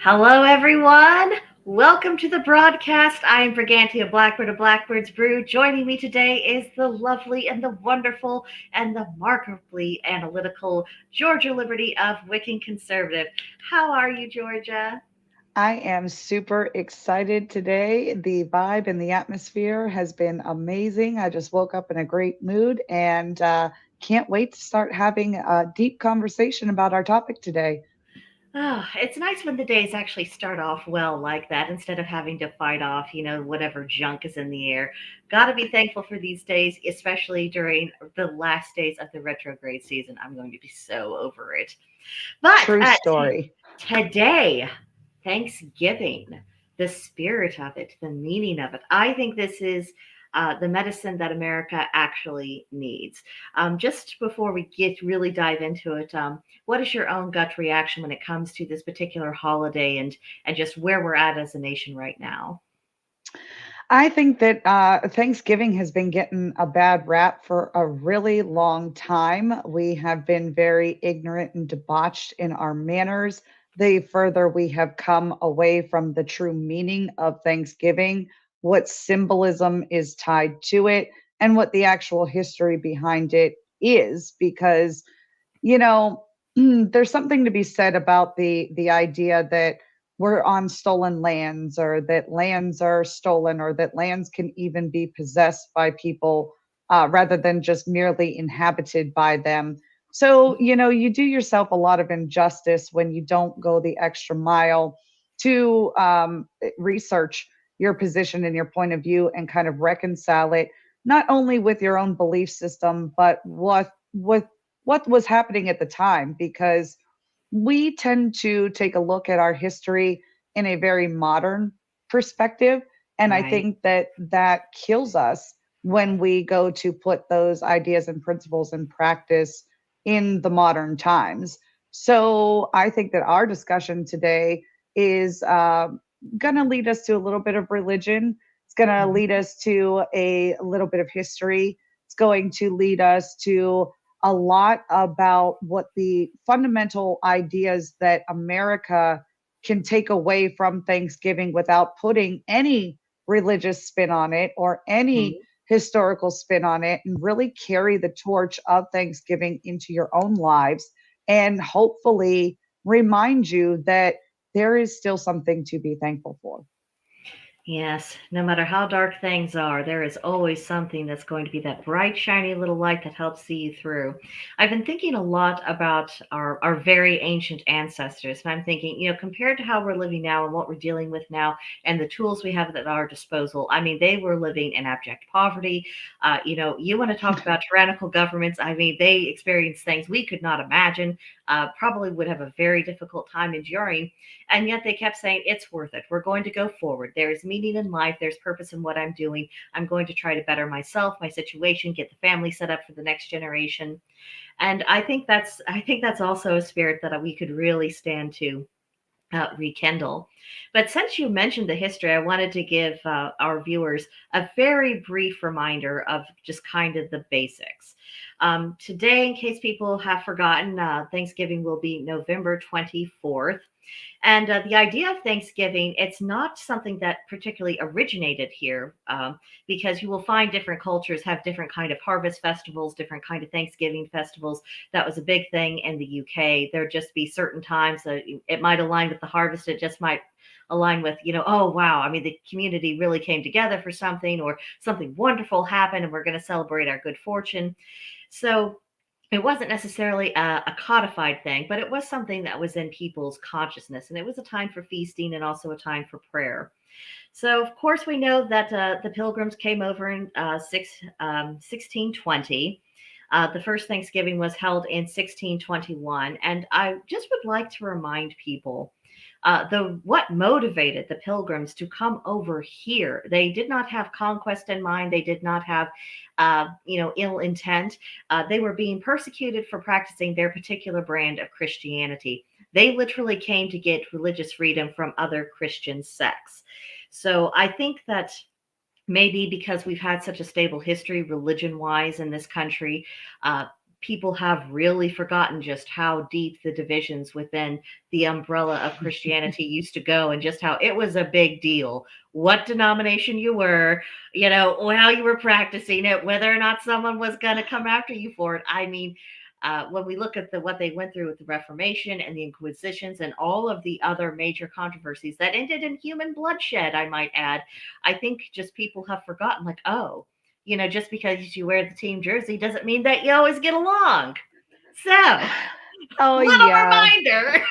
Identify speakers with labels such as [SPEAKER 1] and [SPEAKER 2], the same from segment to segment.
[SPEAKER 1] Hello, everyone. Welcome to the broadcast. I am Brigantia Blackbird of Blackbird's Brew. Joining me today is the lovely and the wonderful and the remarkably analytical Georgia Liberty of Wiccan Conservative. How are you, Georgia?
[SPEAKER 2] I am super excited today. The vibe and the atmosphere has been amazing. I just woke up in a great mood and can't wait to start having a deep conversation about our topic today.
[SPEAKER 1] Oh, it's nice when the days actually start off well like that instead of having to fight off, whatever junk is in the air. Got to be thankful for these days, especially during the last days of the retrograde season. I'm going to be so over it. But
[SPEAKER 2] True story.
[SPEAKER 1] today, Thanksgiving, the spirit of it, the meaning of it, I think this is the medicine that America actually needs. Just before we get really dive into it, what is your own gut reaction when it comes to this particular holiday and just where we're at as a nation right now?
[SPEAKER 2] I think that Thanksgiving has been getting a bad rap for a really long time. We have been very ignorant and debauched in our manners. The further we have come away from the true meaning of Thanksgiving, what symbolism is tied to it, and what the actual history behind it is, because you know, there's something to be said about the idea that we're on stolen lands, or that lands are stolen, or that lands can even be possessed by people rather than just merely inhabited by them. So, you do yourself a lot of injustice when you don't go the extra mile to research your position and your point of view and kind of reconcile it not only with your own belief system, but what was happening at the time, because we tend to take a look at our history in a very modern perspective, and I
[SPEAKER 1] Right.
[SPEAKER 2] think that that kills us when we go to put those ideas and principles in practice in the modern times. So I think that our discussion today is going to lead us to a little bit of religion. It's going to lead us to a little bit of history. It's going to lead us to a lot about what the fundamental ideas that America can take away from Thanksgiving without putting any religious spin on it or any
[SPEAKER 1] Mhm.
[SPEAKER 2] historical spin on it, and really carry the torch of Thanksgiving into your own lives and hopefully remind you that there is still something to be thankful for.
[SPEAKER 1] Yes, no matter how dark things are, there is always something that's going to be that bright, shiny little light that helps see you through. I've been thinking a lot about our very ancient ancestors, and I'm thinking, compared to how we're living now and what we're dealing with now and the tools we have at our disposal, I mean, they were living in abject poverty. You want to talk about tyrannical governments, I mean, they experienced things we could not imagine, probably would have a very difficult time enduring. And yet they kept saying, it's worth it. We're going to go forward. There's meaning in life. There's purpose in what I'm doing. I'm going to try to better myself, my situation, get the family set up for the next generation. And I think that's also a spirit that we could really stand to rekindle. But since you mentioned the history, I wanted to give our viewers a very brief reminder of just kind of the basics. Today, in case people have forgotten, Thanksgiving will be November 24th. And the idea of Thanksgiving, it's not something that particularly originated here, because you will find different cultures have different kind of harvest festivals, different kind of Thanksgiving festivals. That was a big thing in the UK. There'd just be certain times that it might align with the harvest. It just might align with, oh, wow, I mean, the community really came together for something, or something wonderful happened and we're going to celebrate our good fortune. So it wasn't necessarily a codified thing, but it was something that was in people's consciousness. And it was a time for feasting and also a time for prayer. So, of course, we know that the Pilgrims came over in 1620. The first Thanksgiving was held in 1621. And I just would like to remind people the what motivated the Pilgrims to come over here. They did not have conquest in mind. They did not have, ill intent. They were being persecuted for practicing their particular brand of Christianity. They literally came to get religious freedom from other Christian sects. So I think that maybe because we've had such a stable history religion wise in this country, uh, people have really forgotten just how deep the divisions within the umbrella of Christianity used to go, and just how it was a big deal what denomination you were, how you were practicing it, whether or not someone was going to come after you for it. I mean, when we look at what they went through with the Reformation and the Inquisitions and all of the other major controversies that ended in human bloodshed, I might add, I think just people have forgotten, like, oh, just because you wear the team jersey doesn't mean that you always get along. So,
[SPEAKER 2] Oh
[SPEAKER 1] little
[SPEAKER 2] yeah.
[SPEAKER 1] reminder.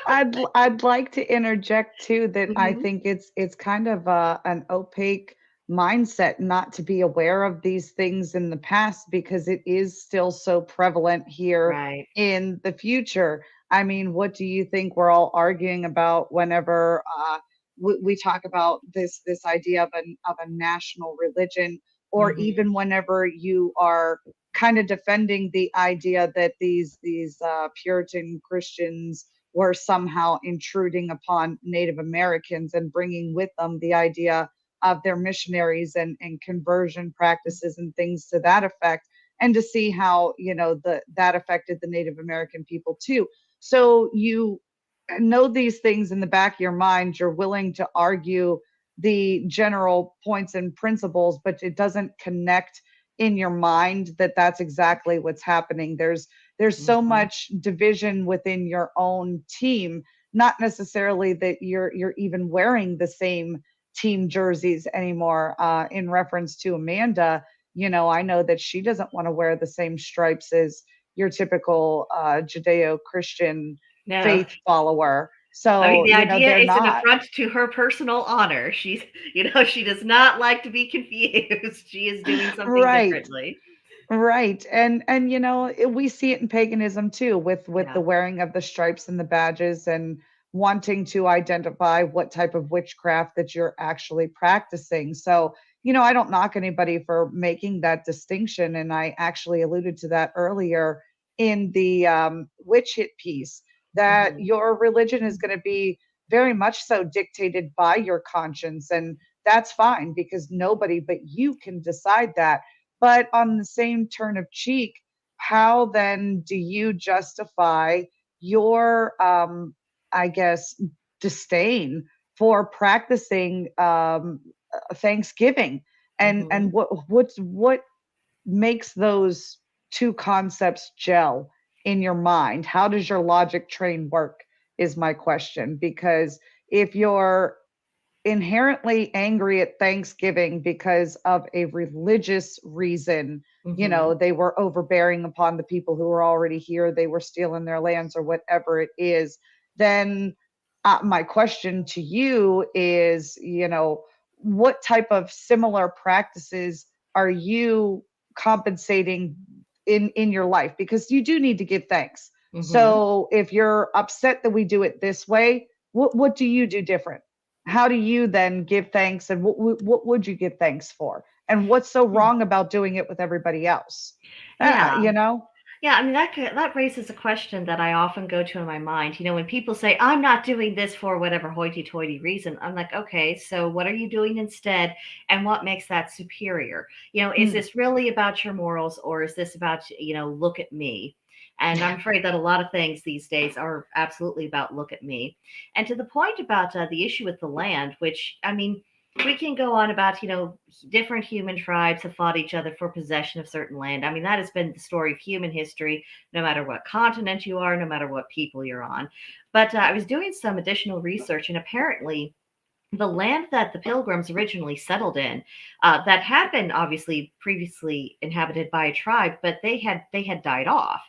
[SPEAKER 2] I'd like to interject too that I
[SPEAKER 1] Hmm.
[SPEAKER 2] think it's kind of an opaque mindset not to be aware of these things in the past because it is still so prevalent here
[SPEAKER 1] Right.
[SPEAKER 2] in the future. I mean, what do you think we're all arguing about whenever we talk about this idea of a national religion, or
[SPEAKER 1] Hmm.
[SPEAKER 2] even whenever you are kind of defending the idea that these Puritan Christians were somehow intruding upon Native Americans and bringing with them the idea of their missionaries and conversion practices and things to that effect, and to see how that affected the Native American people too. So you know these things in the back of your mind. You're willing to argue the general points and principles, but it doesn't connect in your mind that that's exactly what's happening. There's so
[SPEAKER 1] Hmm.
[SPEAKER 2] much division within your own team, not necessarily that you're even wearing the same team jerseys anymore. In reference to Amanda, I know that she doesn't want to wear the same stripes as your typical Judeo-Christian
[SPEAKER 1] No,
[SPEAKER 2] faith follower.
[SPEAKER 1] I mean,
[SPEAKER 2] So
[SPEAKER 1] the idea
[SPEAKER 2] they're
[SPEAKER 1] is an
[SPEAKER 2] not.
[SPEAKER 1] affront to her personal honor. She does not like to be confused. She is doing something
[SPEAKER 2] Right.
[SPEAKER 1] differently.
[SPEAKER 2] Right. And we see it in paganism too, with the
[SPEAKER 1] Yeah.
[SPEAKER 2] wearing of the stripes and the badges, and wanting to identify what type of witchcraft that you're actually practicing. So, I don't knock anybody for making that distinction, and I actually alluded to that earlier in the witch hit piece, that
[SPEAKER 1] Hmm.
[SPEAKER 2] your religion is going to be very much so dictated by your conscience, and that's fine because nobody but you can decide that. But on the same turn of cheek, how then do you justify your, I guess, disdain for practicing Thanksgiving? And
[SPEAKER 1] Hmm.
[SPEAKER 2] what makes those two concepts gel in your mind? How does your logic train work? Is my question. Because if you're inherently angry at Thanksgiving because of a religious reason.
[SPEAKER 1] Hmm.
[SPEAKER 2] They were overbearing upon the people who were already here, they were stealing their lands or whatever it is. Then my question to you is, what type of similar practices are you compensating in your life? Because you do need to give thanks.
[SPEAKER 1] Hmm.
[SPEAKER 2] So if you're upset that we do it this way, what do you do different? How do you then give thanks, and what would you give thanks for, and what's so wrong about doing it with everybody else?
[SPEAKER 1] Yeah.
[SPEAKER 2] You know
[SPEAKER 1] Yeah, I mean that raises a question that I often go to in my mind. When people say I'm not doing this for whatever hoity-toity reason, I'm like, okay, so what are you doing instead, and what makes that superior? Is
[SPEAKER 2] mm.
[SPEAKER 1] this really about your morals, or is this about look at me? And I'm afraid that a lot of things these days are absolutely about look at me. And to the point about the issue with the land, which I mean, we can go on about different human tribes have fought each other for possession of certain land. I mean, that has been the story of human history, no matter what continent you are, no matter what people you're on. But I was doing some additional research, and apparently the land that the pilgrims originally settled in, that had been obviously previously inhabited by a tribe, but they had died off.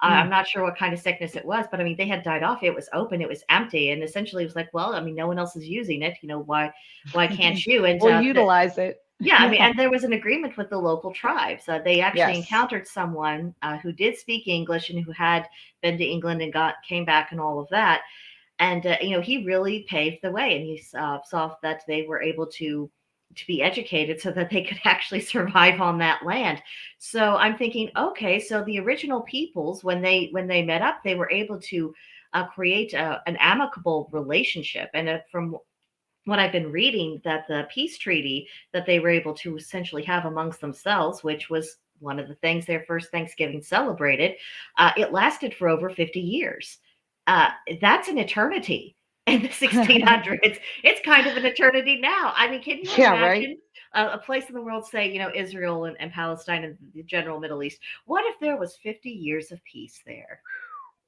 [SPEAKER 1] I'm
[SPEAKER 2] Mm.
[SPEAKER 1] not sure what kind of sickness it was, but I mean they had died off. It was open, it was empty, and essentially it was like, well, I mean, no one else is using it. Why can't you? And
[SPEAKER 2] We'll utilize it.
[SPEAKER 1] yeah, I mean,
[SPEAKER 2] Yeah.
[SPEAKER 1] and there was an agreement with the local tribes. They actually
[SPEAKER 2] Yes.
[SPEAKER 1] encountered someone who did speak English and who had been to England and came back and all of that. And he really paved the way, and he saw that they were able to be educated so that they could actually survive on that land. So I'm thinking, okay, so the original peoples, when they met up, they were able to create an amicable relationship. And from what I've been reading, that the peace treaty that they were able to essentially have amongst themselves, which was one of the things their first Thanksgiving celebrated, it lasted for over 50 years. Uh, that's an eternity. In the 1600s, it's kind of an eternity now. I mean, can you
[SPEAKER 2] Yeah, right.
[SPEAKER 1] imagine a place in the world, say, Israel and Palestine and the general Middle East? What if there was 50 years of peace there?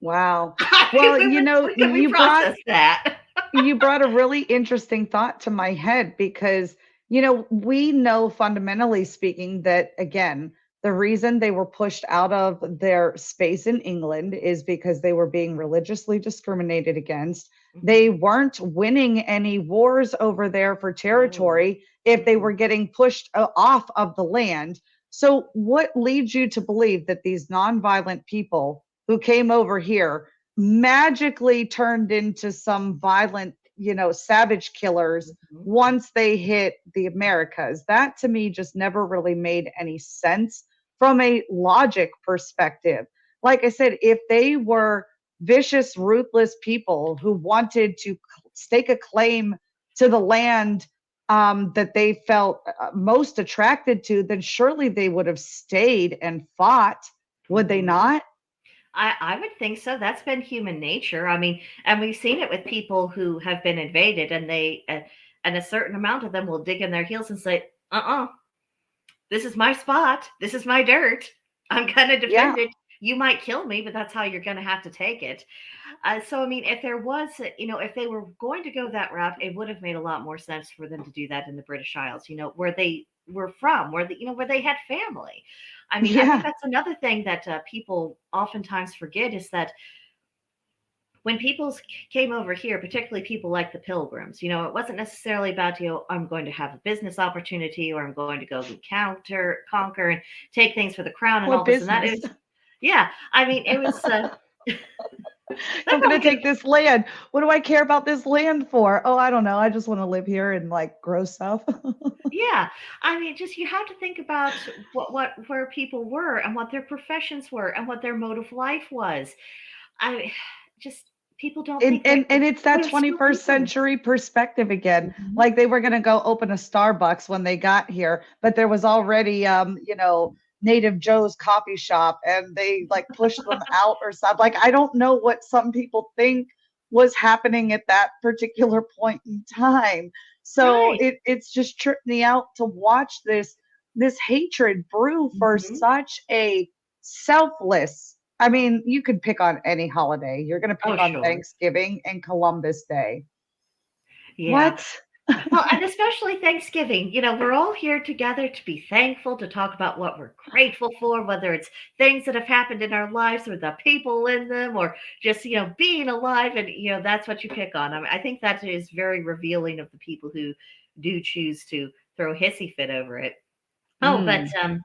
[SPEAKER 2] Wow.
[SPEAKER 1] I
[SPEAKER 2] Well,
[SPEAKER 1] mean, can we process that?
[SPEAKER 2] you brought a really interesting thought to my head because we know fundamentally speaking that again the reason they were pushed out of their space in England is because they were being religiously discriminated against. They
[SPEAKER 1] Mhm.
[SPEAKER 2] weren't winning any wars over there for
[SPEAKER 1] No.
[SPEAKER 2] territory if they
[SPEAKER 1] Mm-mm.
[SPEAKER 2] were getting pushed off of the land. So what leads you to believe that these nonviolent people who came over here magically turned into some violent, savage killers
[SPEAKER 1] Mhm.
[SPEAKER 2] once they hit the Americas? That to me just never really made any sense from a logic perspective. Like I said, if they were vicious, ruthless people who wanted to stake a claim to the land that they felt most attracted to, then surely they would have stayed and fought, would they
[SPEAKER 1] Mhm.
[SPEAKER 2] not?
[SPEAKER 1] I would think so. That's been human nature. I mean, and we've seen it with people who have been invaded, and and a certain amount of them will dig in their heels and say, this is my spot. This is my dirt. I'm going to
[SPEAKER 2] Yeah.
[SPEAKER 1] defend it. You might kill me, but that's how you're going to have to take it. So, I mean, if there was, if they were going to go that route, it would have made a lot more sense for them to do that in the British Isles, where they were from, where they had family. I mean, I think
[SPEAKER 2] Yeah.
[SPEAKER 1] that's another thing that people oftentimes forget is that when people came over here, particularly people like the Pilgrims, it wasn't necessarily about, I'm going to have a business opportunity or I'm going to go conquer and take things for the crown and
[SPEAKER 2] What
[SPEAKER 1] all this and that. It
[SPEAKER 2] business?
[SPEAKER 1] was, yeah, I mean, it was, that
[SPEAKER 2] I'm going to
[SPEAKER 1] probably could
[SPEAKER 2] take this land. What do I care about this land for? Oh, I don't know. I just want to live here and like grow stuff.
[SPEAKER 1] Yeah, I mean, just you have to think about where people were and what their professions were and what their mode of life was. I just people don't
[SPEAKER 2] and,
[SPEAKER 1] think that
[SPEAKER 2] and and it's that
[SPEAKER 1] they were still
[SPEAKER 2] 21st
[SPEAKER 1] people.
[SPEAKER 2] century perspective again.
[SPEAKER 1] Mhm.
[SPEAKER 2] Like they were going to go open a Starbucks when they got here, but there was already native Joe's coffee shop and they like pushed them out or something. Like I don't know what some people think was happening at that particular point in time. So
[SPEAKER 1] Right.
[SPEAKER 2] it's just tripped me out to watch this hatred brew for
[SPEAKER 1] Mhm.
[SPEAKER 2] such a selfless. I mean, you could pick on any holiday. You're going to
[SPEAKER 1] Oh,
[SPEAKER 2] pick on
[SPEAKER 1] sure.
[SPEAKER 2] Thanksgiving and Columbus Day.
[SPEAKER 1] Yeah.
[SPEAKER 2] What?
[SPEAKER 1] Well, and especially Thanksgiving. We're all here together to be thankful, to talk about what we're grateful for, whether it's things that have happened in our lives or the people in them, or just, being alive. And, that's what you pick on. I mean, I think that is very revealing of the people who do choose to throw a hissy fit over it. Oh, but
[SPEAKER 2] Mm.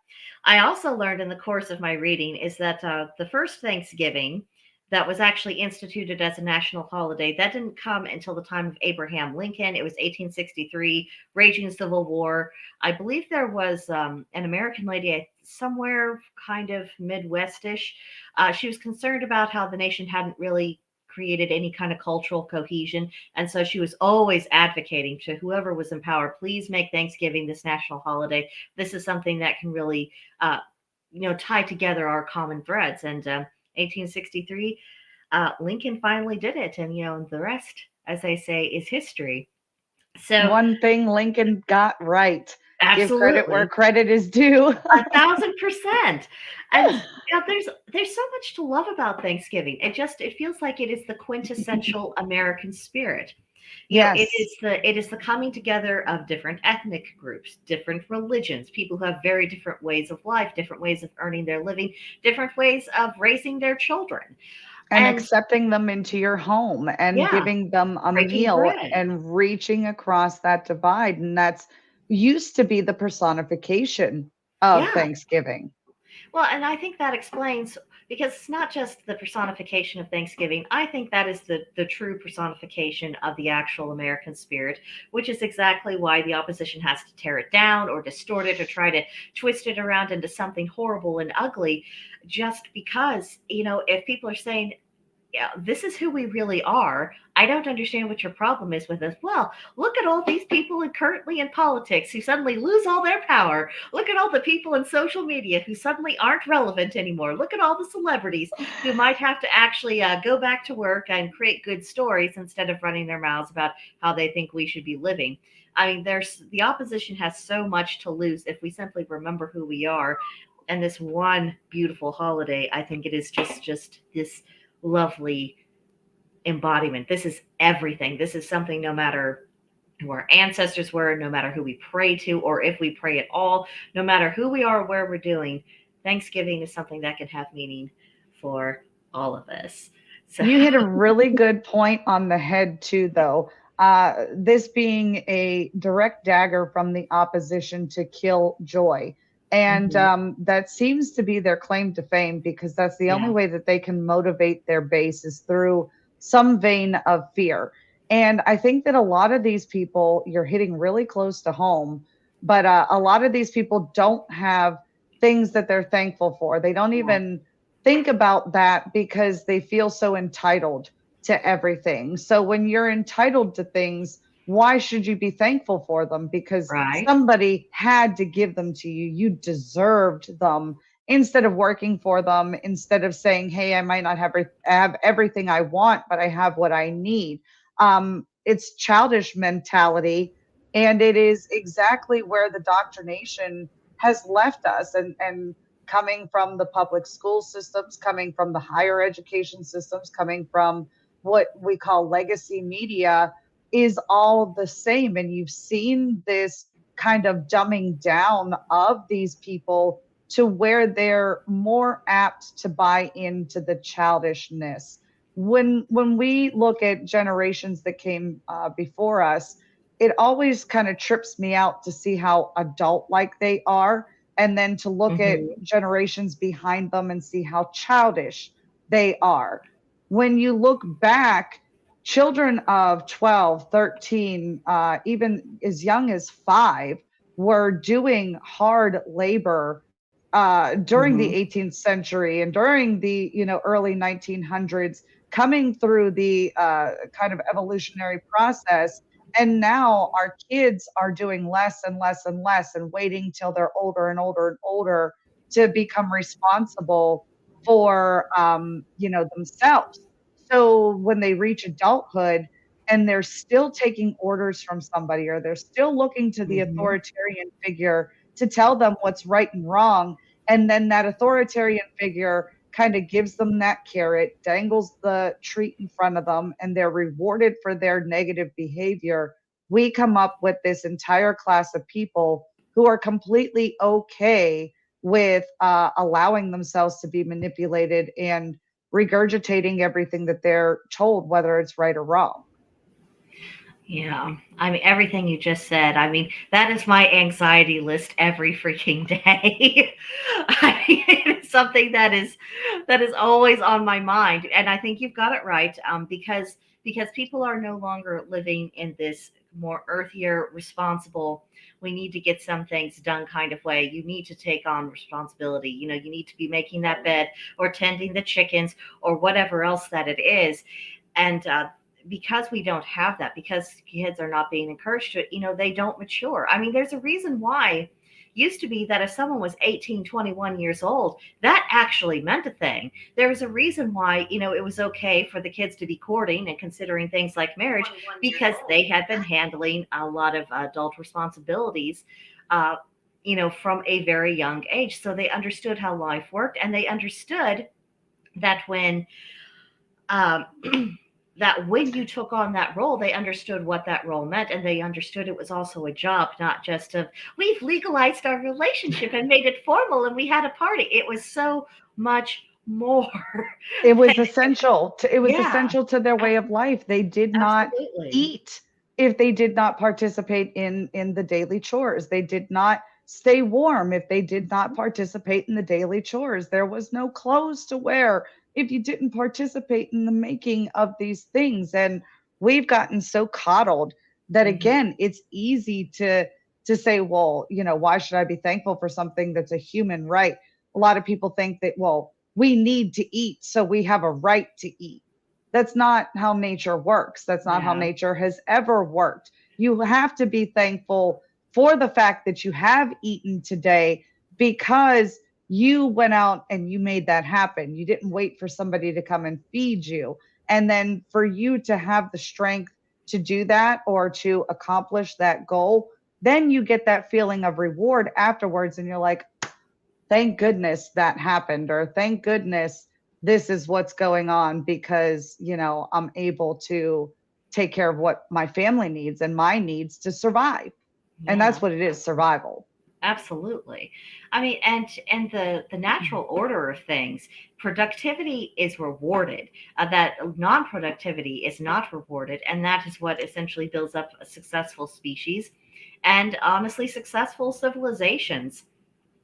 [SPEAKER 1] I also learned in the course of my reading is that the first Thanksgiving that was actually instituted as a national holiday that didn't come until the time of Abraham Lincoln. It was 1863, raging Civil War. I believe there was an American lady somewhere kind of Midwestish. She was concerned about how the nation hadn't really created any kind of cultural cohesion. And so she was always advocating to whoever was in power, please make Thanksgiving this national holiday. This is something that can really, tie together our common threads. And 1863, Lincoln finally did it. And, the rest, as they say, is history. So,
[SPEAKER 2] One thing Lincoln got right. Give credit where
[SPEAKER 1] absolutely.
[SPEAKER 2] credit is due.
[SPEAKER 1] 1,000%. And there's so much to love about Thanksgiving. It feels like it is the quintessential American spirit. It
[SPEAKER 2] Yes.
[SPEAKER 1] is the coming together of different ethnic groups, different religions, people who have very different ways of life, different ways of earning their living, different ways of raising their children.
[SPEAKER 2] And
[SPEAKER 1] And
[SPEAKER 2] accepting them into your home and
[SPEAKER 1] yeah,
[SPEAKER 2] giving them a
[SPEAKER 1] breaking
[SPEAKER 2] meal
[SPEAKER 1] bread.
[SPEAKER 2] and reaching across that divide. And that's used to be the personification of
[SPEAKER 1] Yeah.
[SPEAKER 2] Thanksgiving.
[SPEAKER 1] Well, and I think that explains because it's not just the personification of Thanksgiving. I think that is the true personification of the actual American spirit, which is exactly why the opposition has to tear it down or distort it or try to twist it around into something horrible and ugly, just because, if people are saying yeah, this is who we really are. I don't understand what your problem is with us. Well, look at all these people currently in politics who suddenly lose all their power. Look at all the people in social media who suddenly aren't relevant anymore. Look at all the celebrities who might have to actually go back to work and create good stories instead of running their mouths about how they think we should be living. I mean, there's the opposition has so much to lose if we simply remember who we are. And this one beautiful holiday, I think it is just this lovely embodiment. This is everything. This is something no matter who our ancestors were, no matter who we pray to, or if we pray at all, no matter who we are, where we're doing, Thanksgiving is something that can have meaning for all of us. So,
[SPEAKER 2] You hit a really good point on the head, too, though. This being a direct dagger from the opposition to kill joy. And
[SPEAKER 1] mhm,
[SPEAKER 2] that seems to be their claim to fame because that's the only
[SPEAKER 1] yeah.
[SPEAKER 2] way that they can motivate their base is through some vein of fear. And I think that a lot of these people, you're hitting really close to home, but a lot of these people don't have things that they're thankful for. They don't
[SPEAKER 1] Yeah.
[SPEAKER 2] even think about that because they feel so entitled to everything. So when you're entitled to things, why should you be thankful for them? Because
[SPEAKER 1] Right.
[SPEAKER 2] somebody had to give them to you. You deserved them instead of working for them, instead of saying, hey, I might not have everything I want, but I have what I need. It's childish mentality. And it is exactly where the doctrination has left us. And coming from the public school systems, coming from the higher education systems, coming from what we call legacy media is all the same. And you've seen this kind of dumbing down of these people to where they're more apt to buy into the childishness. When we look at generations that came before us, it always kind of trips me out to see how adult like they are, and then to look at
[SPEAKER 1] Mhm.
[SPEAKER 2] generations behind them and see how childish they are. When you look back, children of 12, 13, even as young as 5 were doing hard labor during the
[SPEAKER 1] Mhm.
[SPEAKER 2] 18th century and during the early 1900s, coming through the kind of evolutionary process. And now our kids are doing less and less and less and waiting till they're older and older and older to become responsible for themselves. So when they reach adulthood and they're still taking orders from somebody, or they're still looking to the
[SPEAKER 1] Mhm.
[SPEAKER 2] authoritarian figure to tell them what's right and wrong, and then that authoritarian figure kind of gives them that carrot, dangles the treat in front of them, and they're rewarded for their negative behavior. We come up with this entire class of people who are completely okay with allowing themselves to be manipulated and regurgitating everything that they're told, whether it's right or wrong.
[SPEAKER 1] Yeah, I mean everything you just said. I mean that is my anxiety list every freaking day. I mean, it's something that is always on my mind, and I think you've got it right. Because people are no longer living in this more earthier, responsible. We need to get some things done kind of way. You need to take on responsibility. You know, you need to be making that bed or tending the chickens or whatever else that it is, and because we don't have that, because kids are not being encouraged to it, they don't mature. I mean, there's a reason why used to be that if someone was 18, 21 years old, that actually meant a thing. There was a reason why, it was okay for the kids to be courting and considering things like marriage because they had been handling a lot of adult responsibilities uh, from a very young age. So they understood how life worked, and they understood that um, when you took on that role, they understood what that role meant, and they understood it was also a job, not just of we've legalized our relationship and made it formal and we had a party. It was so much more.
[SPEAKER 2] It was
[SPEAKER 1] Yeah,
[SPEAKER 2] essential to their way of life. They did not
[SPEAKER 1] absolutely.
[SPEAKER 2] eat if they did not participate in the daily chores. They did not stay warm if they did not participate in the daily chores. There was no clothes to wear if you didn't participate in the making of these things. And we've gotten so coddled that,
[SPEAKER 1] Hmm.
[SPEAKER 2] again, it's easy to say, well, why should I be thankful for something that's a human right? A lot of people think that, well, we need to eat, so we have a right to eat. That's not how nature works. That's not how
[SPEAKER 1] Yeah.
[SPEAKER 2] nature has ever worked. You have to be thankful for the fact that you have eaten today because you went out and you made that happen. You didn't wait for somebody to come and feed you. And then for you to have the strength to do that or to accomplish that goal, then you get that feeling of reward afterwards. And you're like, thank goodness that happened, or thank goodness this is what's going on because, I'm able to take care of what my family needs and my needs to survive. And that's
[SPEAKER 1] Yeah.
[SPEAKER 2] what it is, survival.
[SPEAKER 1] Absolutely. I mean, and the natural order of things, productivity is rewarded. That non-productivity is not rewarded, and that is what essentially builds up a successful species and honestly successful civilizations.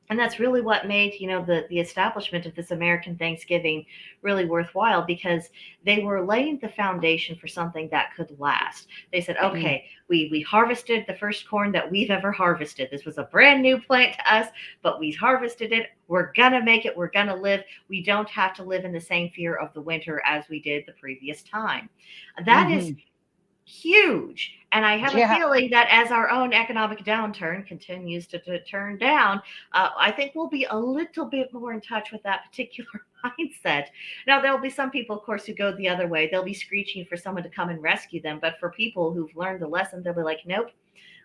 [SPEAKER 1] And that's really what made the establishment of this American Thanksgiving really worthwhile, because they were laying the foundation for something that could last. They said,
[SPEAKER 2] Mm,
[SPEAKER 1] okay, we harvested the first corn that we've ever harvested. This was a brand new plant to us, but we harvested it. We're gonna make it. We're gonna live. We don't have to live in the same fear of the winter as we did the previous time. That is
[SPEAKER 2] hmm.
[SPEAKER 1] huge. And I have a
[SPEAKER 2] Yeah.
[SPEAKER 1] feeling that as our own economic downturn continues to turn down, I think we'll be a little bit more in touch with that particular mindset. Now, there'll be some people, of course, who go the other way. They'll be screeching for someone to come and rescue them. But for people who've learned the lesson, they'll be like, nope,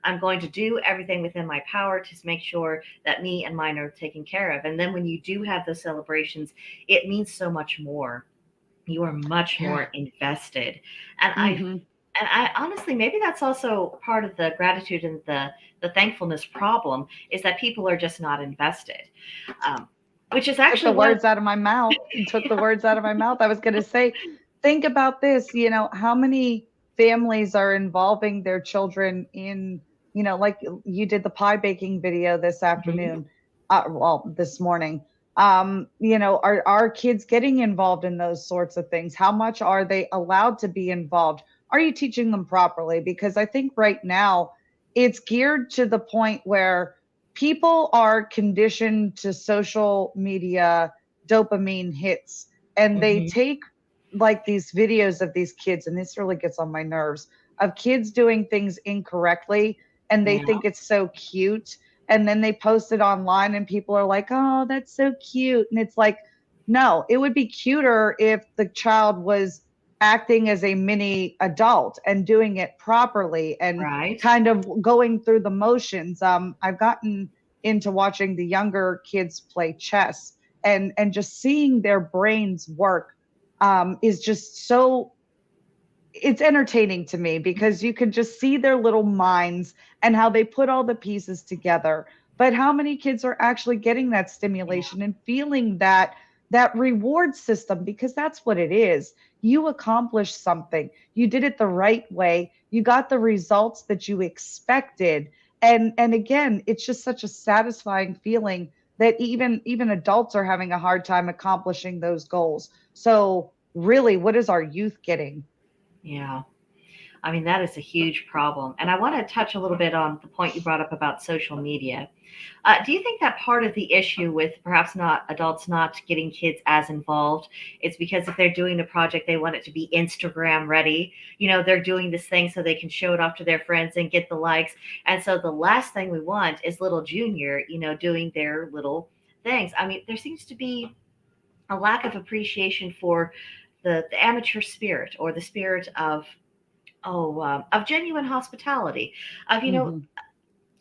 [SPEAKER 1] I'm going to do everything within my power to make sure that me and mine are taken care of. And then when you do have those celebrations, it means so much more. You are much
[SPEAKER 2] Yeah.
[SPEAKER 1] more invested. And I
[SPEAKER 2] Hmm.
[SPEAKER 1] and I honestly, maybe that's also part of the gratitude and the thankfulness problem, is that people are just not invested, um, which is
[SPEAKER 2] Took the
[SPEAKER 1] actually one of
[SPEAKER 2] words out of my mouth. You took the words out of my mouth. I was going to say, think about this, how many families are involving their children in, like you did the pie baking video this
[SPEAKER 1] Mhm.
[SPEAKER 2] afternoon, well, this morning. Are kids getting involved in those sorts of things? How much are they allowed to be involved? Are you teaching them properly? Because I think right now it's geared to the point where people are conditioned to social media dopamine hits, and they
[SPEAKER 1] Mhm.
[SPEAKER 2] take like these videos of these kids, and this really gets on my nerves, of kids doing things incorrectly, and they
[SPEAKER 1] Yeah.
[SPEAKER 2] think it's so cute, and then they post it online and people are like, oh, that's so cute, and it's like, no, it would be cuter if the child was acting as a mini adult and doing it properly and
[SPEAKER 1] Right.
[SPEAKER 2] kind of going through the motions. I've gotten into watching the younger kids play chess, and just seeing their brains work is just so, it's entertaining to me because you can just see their little minds and how they put all the pieces together. But how many kids are actually getting that
[SPEAKER 1] Yeah.
[SPEAKER 2] stimulation and feeling that reward system, because that's what it is. You accomplished something. You did it the right way. You got the results that you expected. And again, it's just such a satisfying feeling that even adults are having a hard time accomplishing those goals. So really, what is our youth getting?
[SPEAKER 1] Yeah. I mean, that is a huge problem. And I want to touch a little bit on the point you brought up about social media. Do you think that part of the issue with perhaps not adults not getting kids as involved is because if they're doing a project, they want it to be Instagram ready? They're doing this thing so they can show it off to their friends and get the likes. And so the last thing we want is little Junior, doing their little things. I mean, there seems to be a lack of appreciation for the amateur spirit, or the spirit of genuine hospitality, of
[SPEAKER 2] Hmm.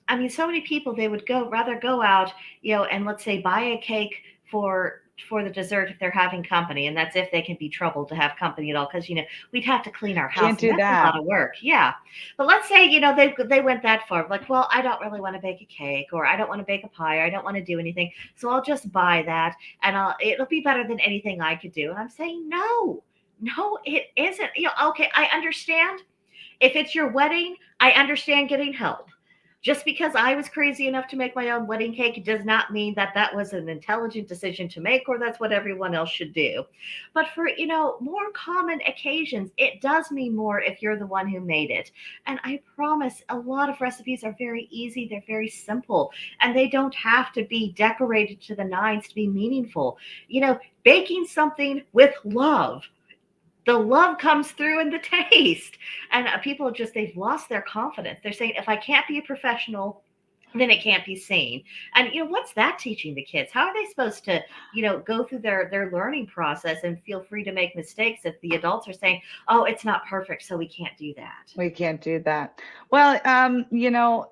[SPEAKER 1] I mean, so many people, they would go out, and let's say buy a cake for for the dessert if they're having company, and that's if they can be troubled to have company at all, because we'd have to clean our house,
[SPEAKER 2] Can't
[SPEAKER 1] and
[SPEAKER 2] do
[SPEAKER 1] that's a lot
[SPEAKER 2] that.
[SPEAKER 1] of work. Yeah, but let's say they went that far, like, well, I don't really want to bake a cake, or I don't want to bake a pie, or I don't want to do anything, so I'll just buy that, and it'll be better than anything I could do. And I'm saying no. No, it isn't. Okay, I understand if it's your wedding, I understand getting help. Just because I was crazy enough to make my own wedding cake does not mean that that was an intelligent decision to make, or that's what everyone else should do. But for, more common occasions, it does mean more if you're the one who made it. And I promise a lot of recipes are very easy, they're very simple, and they don't have to be decorated to the nines to be meaningful. Baking something with love, the love comes through in the taste. And people just, they've lost their confidence. They're saying, if I can't be a professional, then it can't be seen. And what's that teaching the kids? How are they supposed to go through their learning process and feel free to make mistakes if the adults are saying, oh, it's not perfect, so we can't do that?
[SPEAKER 2] We can't do that. Well,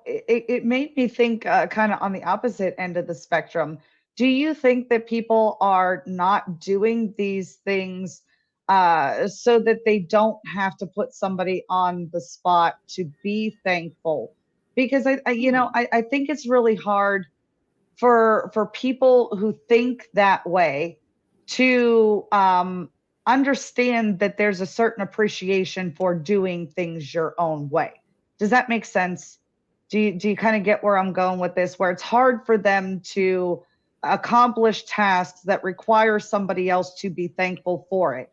[SPEAKER 2] it made me think kind of on the opposite end of the spectrum. Do you think that people are not doing these things so that they don't have to put somebody on the spot to be thankful? Because
[SPEAKER 1] Hmm.
[SPEAKER 2] I think it's really hard for people who think that way to understand that there's a certain appreciation for doing things your own way. Does that make sense? Do you kind of get where I'm going with this, where it's hard for them to accomplish tasks that require somebody else to be thankful for it?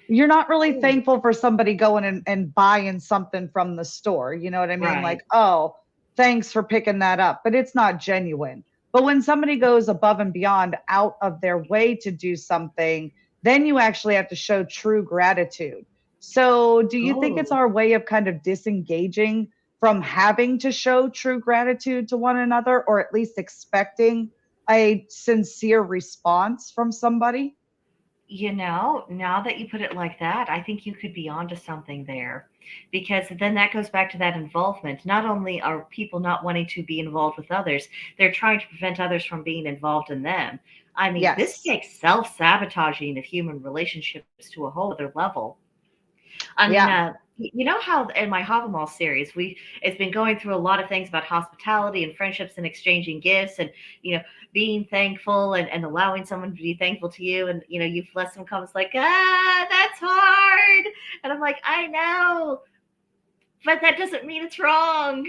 [SPEAKER 2] You're not really
[SPEAKER 1] Oh,
[SPEAKER 2] thankful for somebody going and buying something from the store. You know what I mean? Like,
[SPEAKER 1] right.
[SPEAKER 2] oh, thanks for picking that up, but it's not genuine. But when somebody goes above and beyond out of their way to do something, then you actually have to show true gratitude. So, do you think it's
[SPEAKER 1] Oh,
[SPEAKER 2] our way of kind of disengaging from having to show true gratitude to one another, or at least expecting a sincere response from somebody?
[SPEAKER 1] now that you put it like that, I think you could be onto something there. Because then that goes back to that involvement. Not only are people not wanting to be involved with others, they're trying to prevent others from being involved in them. I mean, this
[SPEAKER 2] Yes.
[SPEAKER 1] takes self sabotaging of human relationships to a whole other level. I mean,
[SPEAKER 2] Yeah.
[SPEAKER 1] you know how in my Havamal series, it's been going through a lot of things about hospitality and friendships and exchanging gifts and being thankful and allowing someone to be thankful to you, and you've left some comments like, that's hard, and I'm like, I know, but that doesn't mean it's wrong.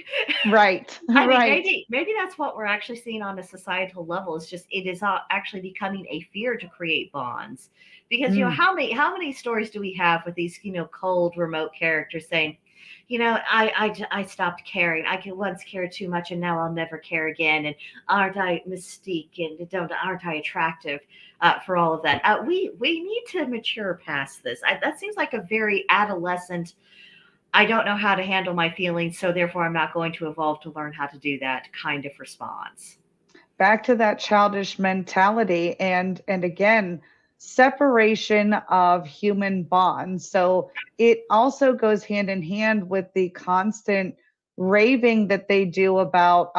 [SPEAKER 2] Right.
[SPEAKER 1] I mean,
[SPEAKER 2] Right.
[SPEAKER 1] maybe that's what we're actually seeing on a societal level. Is just it is actually becoming a fear to create bonds, because
[SPEAKER 2] Mm.
[SPEAKER 1] how many stories do we have with these cold remote characters saying, I stopped caring. I could once care too much, and now I'll never care again. And aren't I mystique, and don't aren't I attractive for all of that? We need to mature past this. That seems like a very adolescent, I don't know how to handle my feelings, so therefore I'm not going to evolve to learn how to do that kind of response.
[SPEAKER 2] Back to that childish mentality, and again, separation of human bonds. So it also goes hand in hand with the constant raving that they do about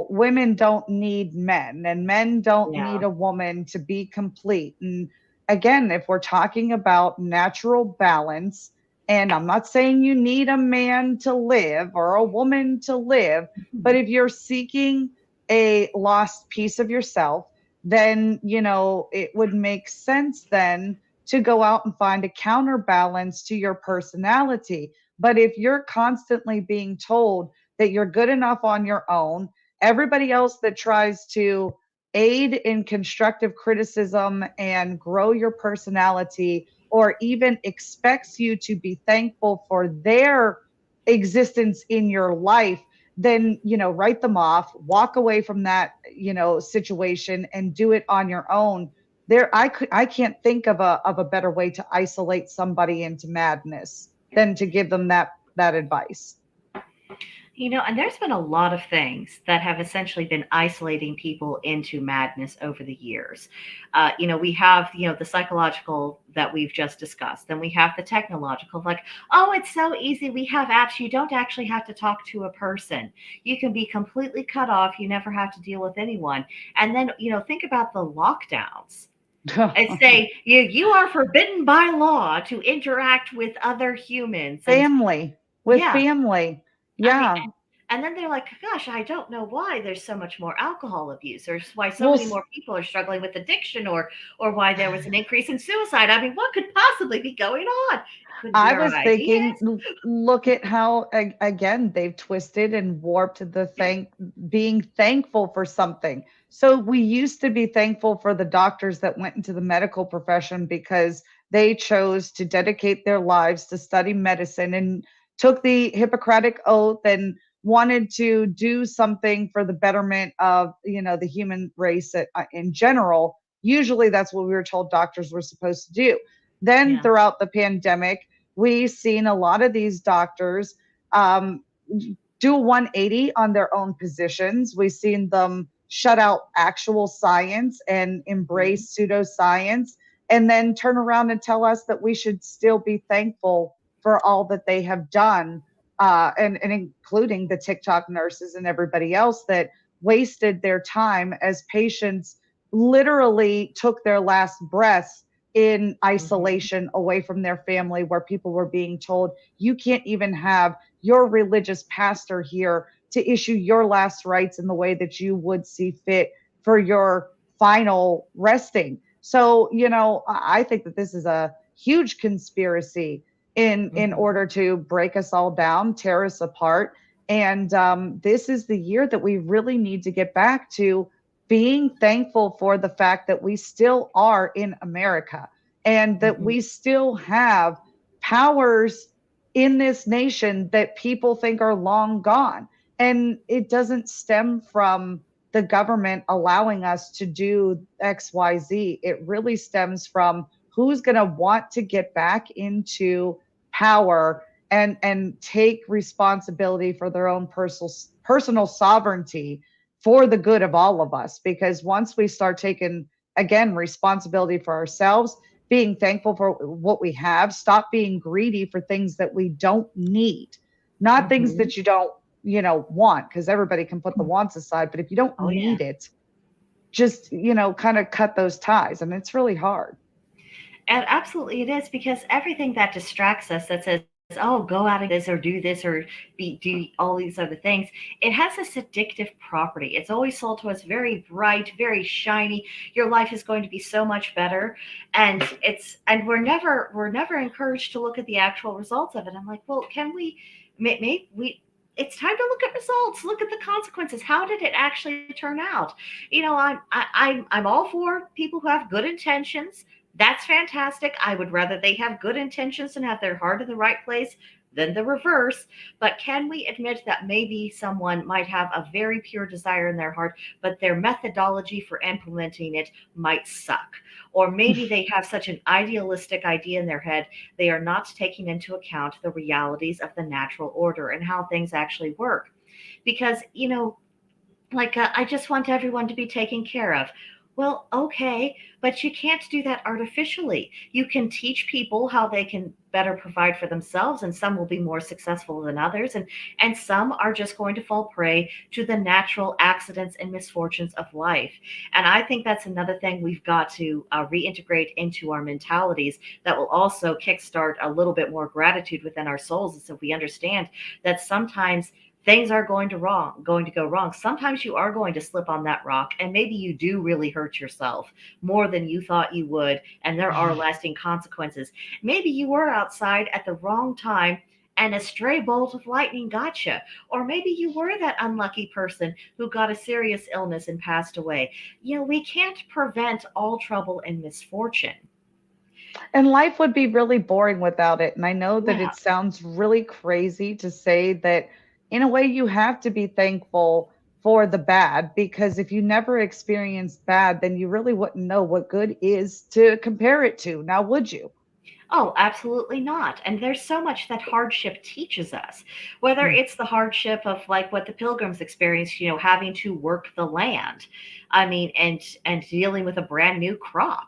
[SPEAKER 2] women don't need men and men don't need
[SPEAKER 1] Yeah.
[SPEAKER 2] a woman to be complete. And again, if we're talking about natural balance, and I'm not saying you need a man to live or a woman to live, but if you're seeking a lost piece of yourself, then, it would make sense then to go out and find a counterbalance to your personality. But if you're constantly being told that you're good enough on your own, everybody else that tries to aid in constructive criticism and grow your personality, or even expects you to be thankful for their existence in your life, then write them off, walk away from that situation, and do it on your own. I can't think of a better way to isolate somebody into madness than to give them that advice.
[SPEAKER 1] And there's been a lot of things that have essentially been isolating people into madness over the years. We have, the psychological that we've just discussed. Then we have the technological, like, oh, it's so easy. We have apps. You don't actually have to talk to a person. You can be completely cut off. You never have to deal with anyone. And then, think about the lockdowns and say you are forbidden by law to interact with other humans. And
[SPEAKER 2] Family, with
[SPEAKER 1] yeah,
[SPEAKER 2] family.
[SPEAKER 1] I mean,
[SPEAKER 2] Yeah.
[SPEAKER 1] and then they're like, gosh, I don't know why there's so much more alcohol abuse, or why so
[SPEAKER 2] Well,
[SPEAKER 1] many more people are struggling with addiction, or why there was an increase in suicide. I mean, what could possibly be going on? It couldn't be
[SPEAKER 2] I
[SPEAKER 1] our
[SPEAKER 2] was
[SPEAKER 1] ideas.
[SPEAKER 2] thinking, look at how again they've twisted and warped the being thankful for something. So we used to be thankful for the doctors that went into the medical profession because they chose to dedicate their lives to study medicine and took the Hippocratic oath and wanted to do something for the betterment of the human race in general. Usually that's what we were told doctors were supposed to do. Then
[SPEAKER 1] Yeah.
[SPEAKER 2] throughout the pandemic, we've seen a lot of these doctors um, do a 180 on their own positions. We've seen them shut out actual science and
[SPEAKER 1] Mhm.
[SPEAKER 2] embrace pseudoscience, and then turn around and tell us that we should still be thankful for all that they have done, and including the TikTok nurses and everybody else that wasted their time as patients literally took their last breaths in
[SPEAKER 1] Mhm.
[SPEAKER 2] isolation away from their family, where people were being told, you can't even have your religious pastor here to issue your last rites in the way that you would see fit for your final resting. So, I think that this is a huge conspiracy in
[SPEAKER 1] Mhm.
[SPEAKER 2] order to break us all down, tear us apart. And this is the year that we really need to get back to being thankful for the fact that we still are in America and that
[SPEAKER 1] Mhm.
[SPEAKER 2] we still have powers in this nation that people think are long gone. And it doesn't stem from the government allowing us to do XYZ. It really stems from who's going to want to get back into power and take responsibility for their own personal sovereignty for the good of all of us. Because once we start taking, again, responsibility for ourselves, being thankful for what we have, stop being greedy for things that we don't need, not things
[SPEAKER 1] Mhm.
[SPEAKER 2] that you don't, want, because everybody can put the wants aside. But if you don't
[SPEAKER 1] Oh yeah.
[SPEAKER 2] need it, just, kind of cut those ties. And it's really hard.
[SPEAKER 1] And absolutely it is, because everything that distracts us, that says, oh, go out and do this or do all these other things, it has this addictive property. It's always sold to us very bright, very shiny. Your life is going to be so much better. And we're never encouraged to look at the actual results of it. I'm like, well, can we, maybe we, it's time to look at results, look at the consequences. How did it actually turn out? I'm all for people who have good intentions. That's fantastic. I would rather they have good intentions and have their heart in the right place than the reverse. But can we admit that maybe someone might have a very pure desire in their heart, but their methodology for implementing it might suck? Or maybe they have such an idealistic idea in their head, they are not taking into account the realities of the natural order and how things actually work. Because, I just want everyone to be taken care of. Well, okay, but you can't do that artificially. You can teach people how they can better provide for themselves, and some will be more successful than others, and some are just going to fall prey to the natural accidents and misfortunes of life. And I think that's another thing we've got to reintegrate into our mentalities that will also kickstart a little bit more gratitude within our souls, is if we understand that sometimes things are going to go wrong. Sometimes you are going to slip on that rock, and maybe you do really hurt yourself more than you thought you would, and there are lasting consequences. Maybe you were outside at the wrong time and a stray bolt of lightning got you. Or maybe you were that unlucky person who got a serious illness and passed away. We can't prevent all trouble and misfortune.
[SPEAKER 2] And life would be really boring without it. And I know that
[SPEAKER 1] Yeah.
[SPEAKER 2] it sounds really crazy to say that in a way you have to be thankful for the bad, because if you never experienced bad, then you really wouldn't know what good is to compare it to. Now, would you?
[SPEAKER 1] Oh, absolutely not. And there's so much that hardship teaches us, whether
[SPEAKER 2] Mm.
[SPEAKER 1] it's the hardship of like what the pilgrims experienced, having to work the land. I mean, and dealing with a brand new crop.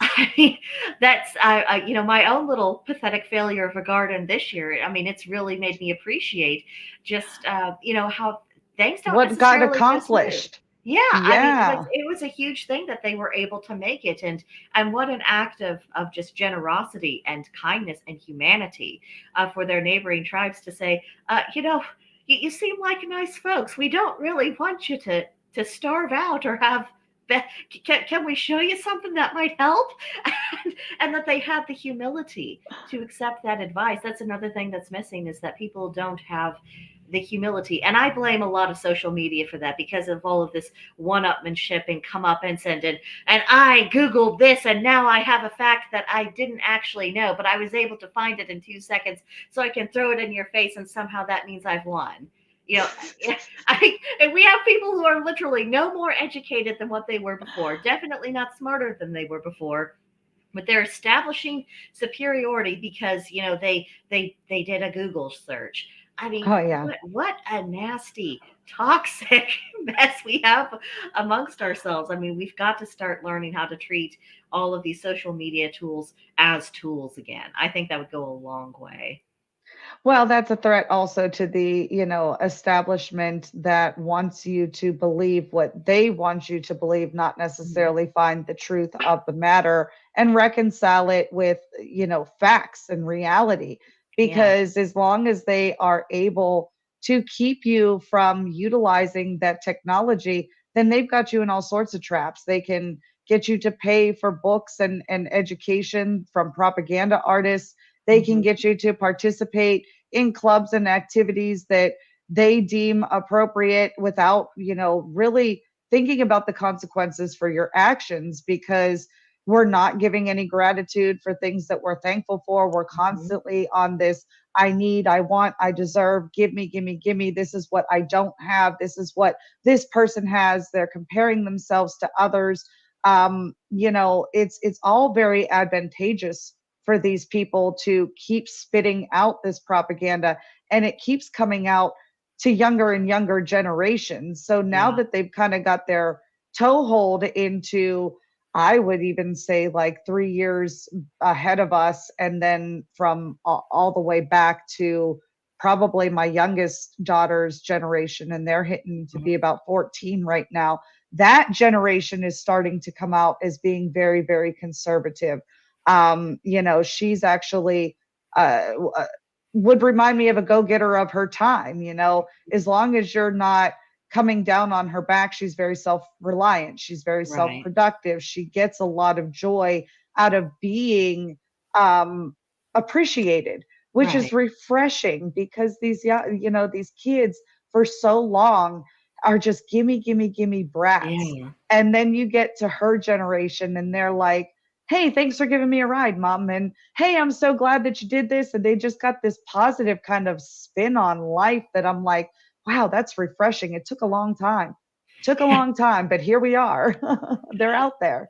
[SPEAKER 1] I mean, that's my own little pathetic failure of a garden this year. I mean, it's really made me appreciate just how things don't
[SPEAKER 2] What got
[SPEAKER 1] necessarily go smooth.
[SPEAKER 2] accomplished?
[SPEAKER 1] Yeah, I mean, it was
[SPEAKER 2] Yeah.
[SPEAKER 1] it was a huge thing that they were able to make it, and what an act of just generosity and kindness and humanity for their neighboring tribes to say, you seem like nice folks. We don't really want you to starve out or have. Can we show you something that might help? And that they had the humility to accept that advice. That's another thing that's missing, is that people don't have the humility. And I blame a lot of social media for that, because of all of this one-upmanship and comeuppance, and I Googled this and now I have a fact that I didn't actually know, but I was able to find it in 2 seconds, so I can throw it in your face, and somehow that means I've won. You know, and we have people who are literally no more educated than what they were before, definitely not smarter than they were before, but they're establishing superiority because they did a Google search. I mean,
[SPEAKER 2] Oh, yeah.
[SPEAKER 1] what a nasty toxic mess we have amongst ourselves. I mean, we've got to start learning how to treat all of these social media tools as tools again. I think that would go a long way.
[SPEAKER 2] Well, that's a threat also to the, establishment that wants you to believe what they want you to believe, not
[SPEAKER 1] Mhm.
[SPEAKER 2] necessarily find the truth of the matter and reconcile it with, facts and reality.
[SPEAKER 1] Yeah.
[SPEAKER 2] Because as long as they are able to keep you from utilizing that technology, then they've got you in all sorts of traps. They can get you to pay for books and education from propaganda artists. They can
[SPEAKER 1] Hmm.
[SPEAKER 2] get you to participate in clubs and activities that they deem appropriate without, really thinking about the consequences for your actions, because we're not giving any gratitude for things that we're thankful for. We're
[SPEAKER 1] Hmm.
[SPEAKER 2] constantly on this I need, I want, I deserve, give me, give me, give me. This is what I don't have. This is what this person has. They're comparing themselves to others. It's all very advantageous for these people to keep spitting out this propaganda, and it keeps coming out to younger and younger generations. So now
[SPEAKER 1] Yeah.
[SPEAKER 2] that they've kind of got their toehold into, I would even say, like 3 years ahead of us, and then from all the way back to probably my youngest daughter's generation, and they're hitting to be about 14 right now. That generation is starting to come out as being very, very conservative. She's actually would remind me of a go-getter of her time. As long as you're not coming down on her back, she's very self-reliant, she's very
[SPEAKER 1] Right.
[SPEAKER 2] self-productive, she gets a lot of joy out of being um appreciated, which is
[SPEAKER 1] Right.
[SPEAKER 2] refreshing, because these kids for so long are just gimme, gimme, gimme brats.
[SPEAKER 1] Yeah.
[SPEAKER 2] And then you get to her generation and they're like, hey, thanks for giving me a ride, mom. And hey, I'm so glad that you did this. And they just got this positive kind of spin on life that I'm like, wow, that's refreshing. It took a long time. Took a long time, but here we are. They're out there.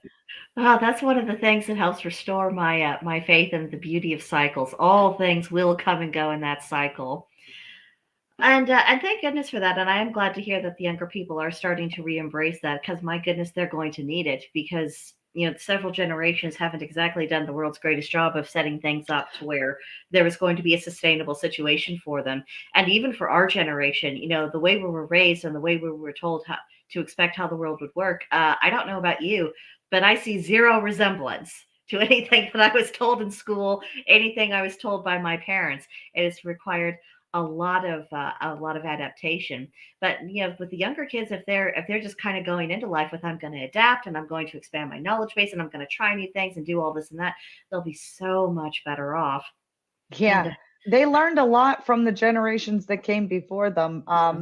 [SPEAKER 1] Oh, that's one of the things that helps restore my faith in the beauty of cycles. All things will come and go in that cycle. And thank goodness for that. And I am glad to hear that the younger people are starting to re-embrace that, because my goodness, they're going to need it, because several generations haven't exactly done the world's greatest job of setting things up to where there was going to be a sustainable situation for them. And even for our generation, the way we were raised and the way we were told how to expect how the world would work. I don't know about you, but I see zero resemblance to anything that I was told in school, anything I was told by my parents. It has required a lot of adaptation. But with the younger kids, if they're just kind of going into life with, I'm going to adapt and I'm going to expand my knowledge base and I'm going to try new things and do all this and that, they'll be so much better off. And
[SPEAKER 2] Yeah. They learned a lot from the generations that came before them.
[SPEAKER 1] yeah,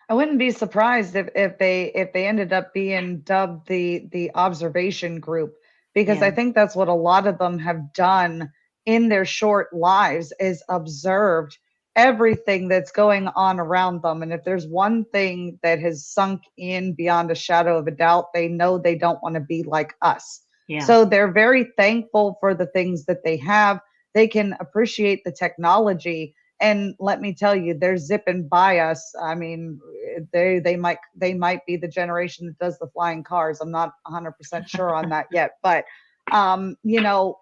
[SPEAKER 2] I wouldn't be surprised if they ended up being dubbed the observation group, because
[SPEAKER 1] yeah,
[SPEAKER 2] I think that's what a lot of them have done in their short lives, is observed everything that's going on around them. And if there's one thing that has sunk in beyond a shadow of a doubt, they know they don't want to be like us.
[SPEAKER 1] yeah,
[SPEAKER 2] So they're very thankful for the things that they have. They can appreciate the technology, and let me tell you, they're zipping by us. I mean, they might be the generation that does the flying cars. I'm not 100% sure on that yet, but um, you know,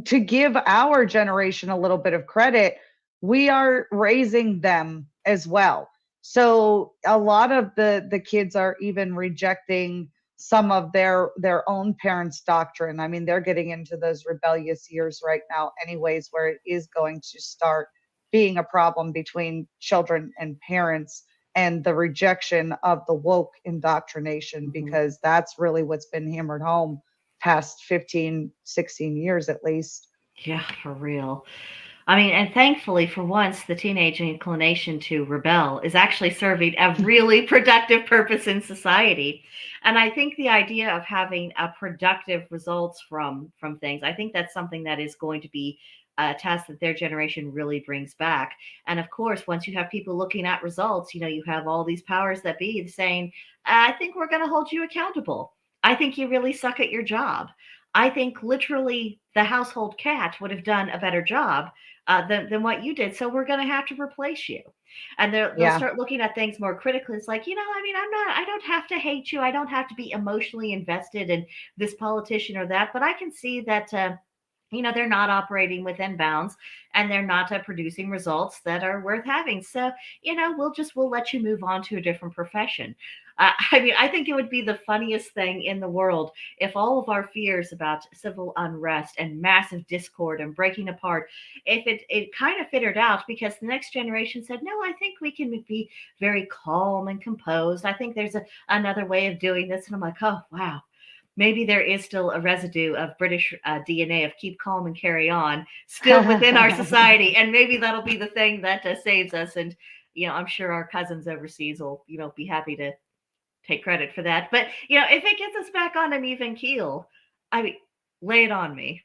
[SPEAKER 2] to give our generation a little bit of credit, we are raising them as well. So a lot of the kids are even rejecting some of their own parents' doctrine. I mean, they're getting into those rebellious years right now, anyways, where it is going to start being a problem between children and parents, and the rejection of the woke indoctrination,
[SPEAKER 1] mhm,
[SPEAKER 2] because that's really what's been hammered home past 15, 16 years at least.
[SPEAKER 1] yeah, for real. I mean, and thankfully, for once, the teenage inclination to rebel is actually serving a really productive purpose in society. And I think the idea of having a productive results from things, I think that's something that is going to be a task that their generation really brings back. And of course, once you have people looking at results, you have all these powers that be saying, I think we're going to hold you accountable. I think you really suck at your job. I think literally the household cat would have done a better job than what you did. So we're going to have to replace you. And they'll
[SPEAKER 2] Yeah.
[SPEAKER 1] start looking at things more critically. It's like, I mean, I don't have to hate you. I don't have to be emotionally invested in this politician or that, but I can see that, they're not operating within bounds and they're not producing results that are worth having. So, we'll let you move on to a different profession. I mean, I think it would be the funniest thing in the world if all of our fears about civil unrest and massive discord and breaking apart, if it kind of fittered out because the next generation said, no, I think we can be very calm and composed. I think there's another way of doing this. And I'm like, oh, wow, maybe there is still a residue of British DNA of keep calm and carry on still within our society, and maybe that'll be the thing that saves us. And I'm sure our cousins overseas will be happy to take credit for that. But if it gets us back on an even keel, I mean, lay it on me,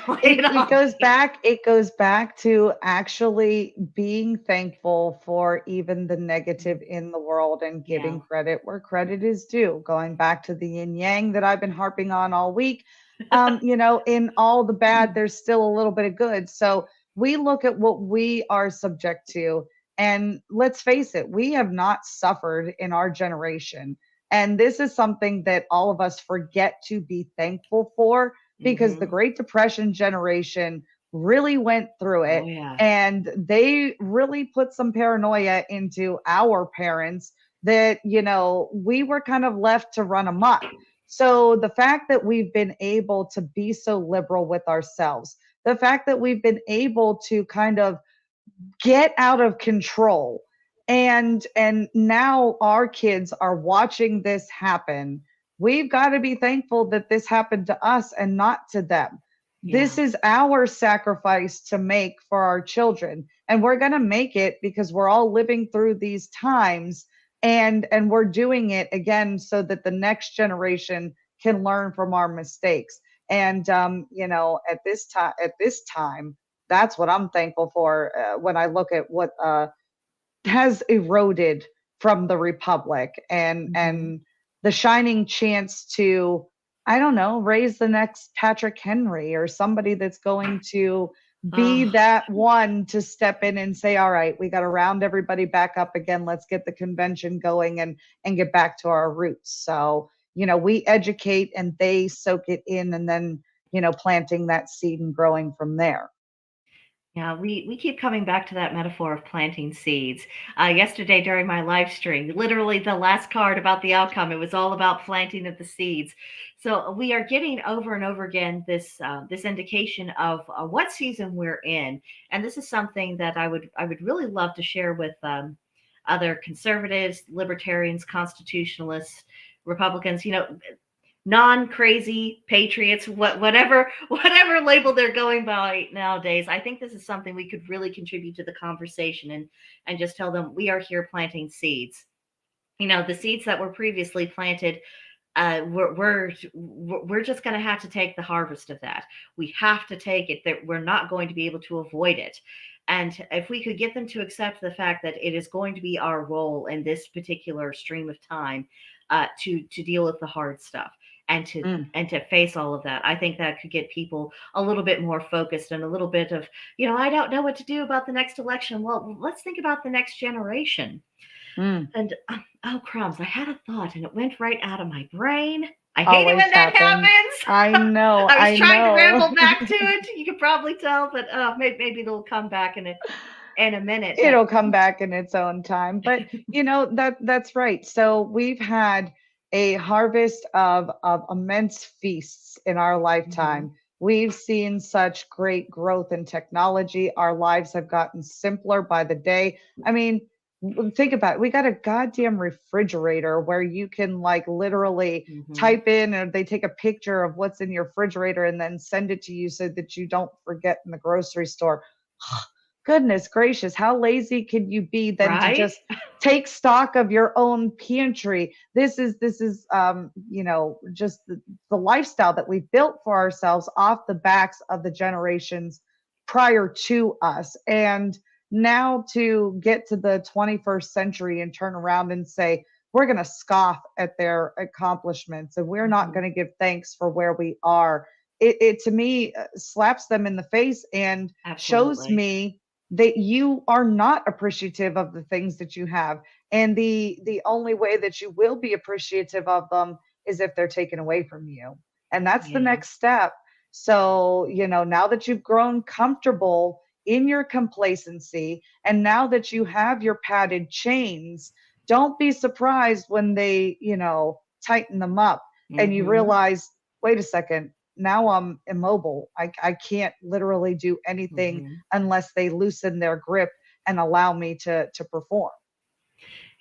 [SPEAKER 1] lay it
[SPEAKER 2] It
[SPEAKER 1] on
[SPEAKER 2] goes
[SPEAKER 1] me.
[SPEAKER 2] back, it goes back to actually being thankful for even the negative in the world and
[SPEAKER 1] Yeah.
[SPEAKER 2] giving credit where credit is due. Going back to the yin yang that I've been harping on all week. In all the bad, there's still a little bit of good. So we look at what we are subject to, and let's face it, we have not suffered in our generation. And this is something that all of us forget to be thankful for, because the
[SPEAKER 1] Hmm.
[SPEAKER 2] Great Depression generation really went through
[SPEAKER 1] Oh
[SPEAKER 2] it,
[SPEAKER 1] yeah.
[SPEAKER 2] and they really put some paranoia into our parents that, we were kind of left to run amok. So the fact that we've been able to be so liberal with ourselves, the fact that we've been able to kind of get out of control, and now our kids are watching this happen. We've got to be thankful that this happened to us and not to them. This
[SPEAKER 1] Yeah.
[SPEAKER 2] is our sacrifice to make for our children, and we're going to make it because we're all living through these times, and we're doing it again so that the next generation can learn from our mistakes. And at this time, that's what I'm thankful for, when I look at what has eroded from the republic,
[SPEAKER 1] Hmm.
[SPEAKER 2] and the shining chance to, I don't know, raise the next Patrick Henry or somebody that's going to be
[SPEAKER 1] Oh,
[SPEAKER 2] that one to step in and say, all right, we got to round everybody back up again, let's get the convention going, and get back to our roots. So we educate and they soak it in, and then planting that seed and growing from there.
[SPEAKER 1] yeah, we keep coming back to that metaphor of planting seeds. Yesterday during my live stream, literally the last card about the outcome, it was all about planting of the seeds. So we are getting over and over again this indication of what season we're in, and this is something that I would really love to share with other conservatives, libertarians, constitutionalists, Republicans. Non-crazy patriots, whatever label they're going by nowadays. I think this is something we could really contribute to the conversation, and just tell them we are here planting seeds. The seeds that were previously planted, we're just going to have to take the harvest of that. We have to take it. That we're not going to be able to avoid it. And if we could get them to accept the fact that it is going to be our role in this particular stream of time, to deal with the hard stuff, and to
[SPEAKER 2] Mm,
[SPEAKER 1] and to face all of that, I think that could get people a little bit more focused, and a little bit of, I don't know what to do about the next election. Well, let's think about the next generation.
[SPEAKER 2] mm.
[SPEAKER 1] And oh crumbs, I had a thought and it went right out of my brain. I hate it
[SPEAKER 2] Always
[SPEAKER 1] when that
[SPEAKER 2] happens. I
[SPEAKER 1] happens.
[SPEAKER 2] know,
[SPEAKER 1] I was
[SPEAKER 2] I
[SPEAKER 1] trying to
[SPEAKER 2] know.
[SPEAKER 1] ramble back to it. You could probably tell, but maybe it'll come back in a minute. But
[SPEAKER 2] It'll come back in its own time. But that's right. So we've had a harvest of immense feasts in our
[SPEAKER 1] mhm,
[SPEAKER 2] lifetime. We've seen such great growth in technology. Our lives have gotten simpler by the day. I mean, think about it. We got a goddamn refrigerator where you can, like, literally
[SPEAKER 1] mhm.
[SPEAKER 2] type in, or they take a picture of what's in your refrigerator and then send it to you so that you don't forget in the grocery store. Goodness gracious, how lazy can you be then to
[SPEAKER 1] Right?
[SPEAKER 2] just take stock of your own pantry? This is just the lifestyle that we built for ourselves off the backs of the generations prior to us. And now to get to the 21st century and turn around and say, we're going to scoff at their accomplishments, and we're not
[SPEAKER 1] Hmm.
[SPEAKER 2] going to give thanks for where we are. It to me slaps them in the face and shows
[SPEAKER 1] Absolutely.
[SPEAKER 2] me that you are not appreciative of the things that you have, and the only way that you will be appreciative of them is if they're taken away from you, and that's the
[SPEAKER 1] Yeah.
[SPEAKER 2] next step. So, now that you've grown comfortable in your complacency, and now that you have your padded chains, don't be surprised when they, tighten them up and you
[SPEAKER 1] Hmm.
[SPEAKER 2] realize, wait a second, now I'm immobile. I can't literally do anything
[SPEAKER 1] Hmm.
[SPEAKER 2] unless they loosen their grip and allow me to perform.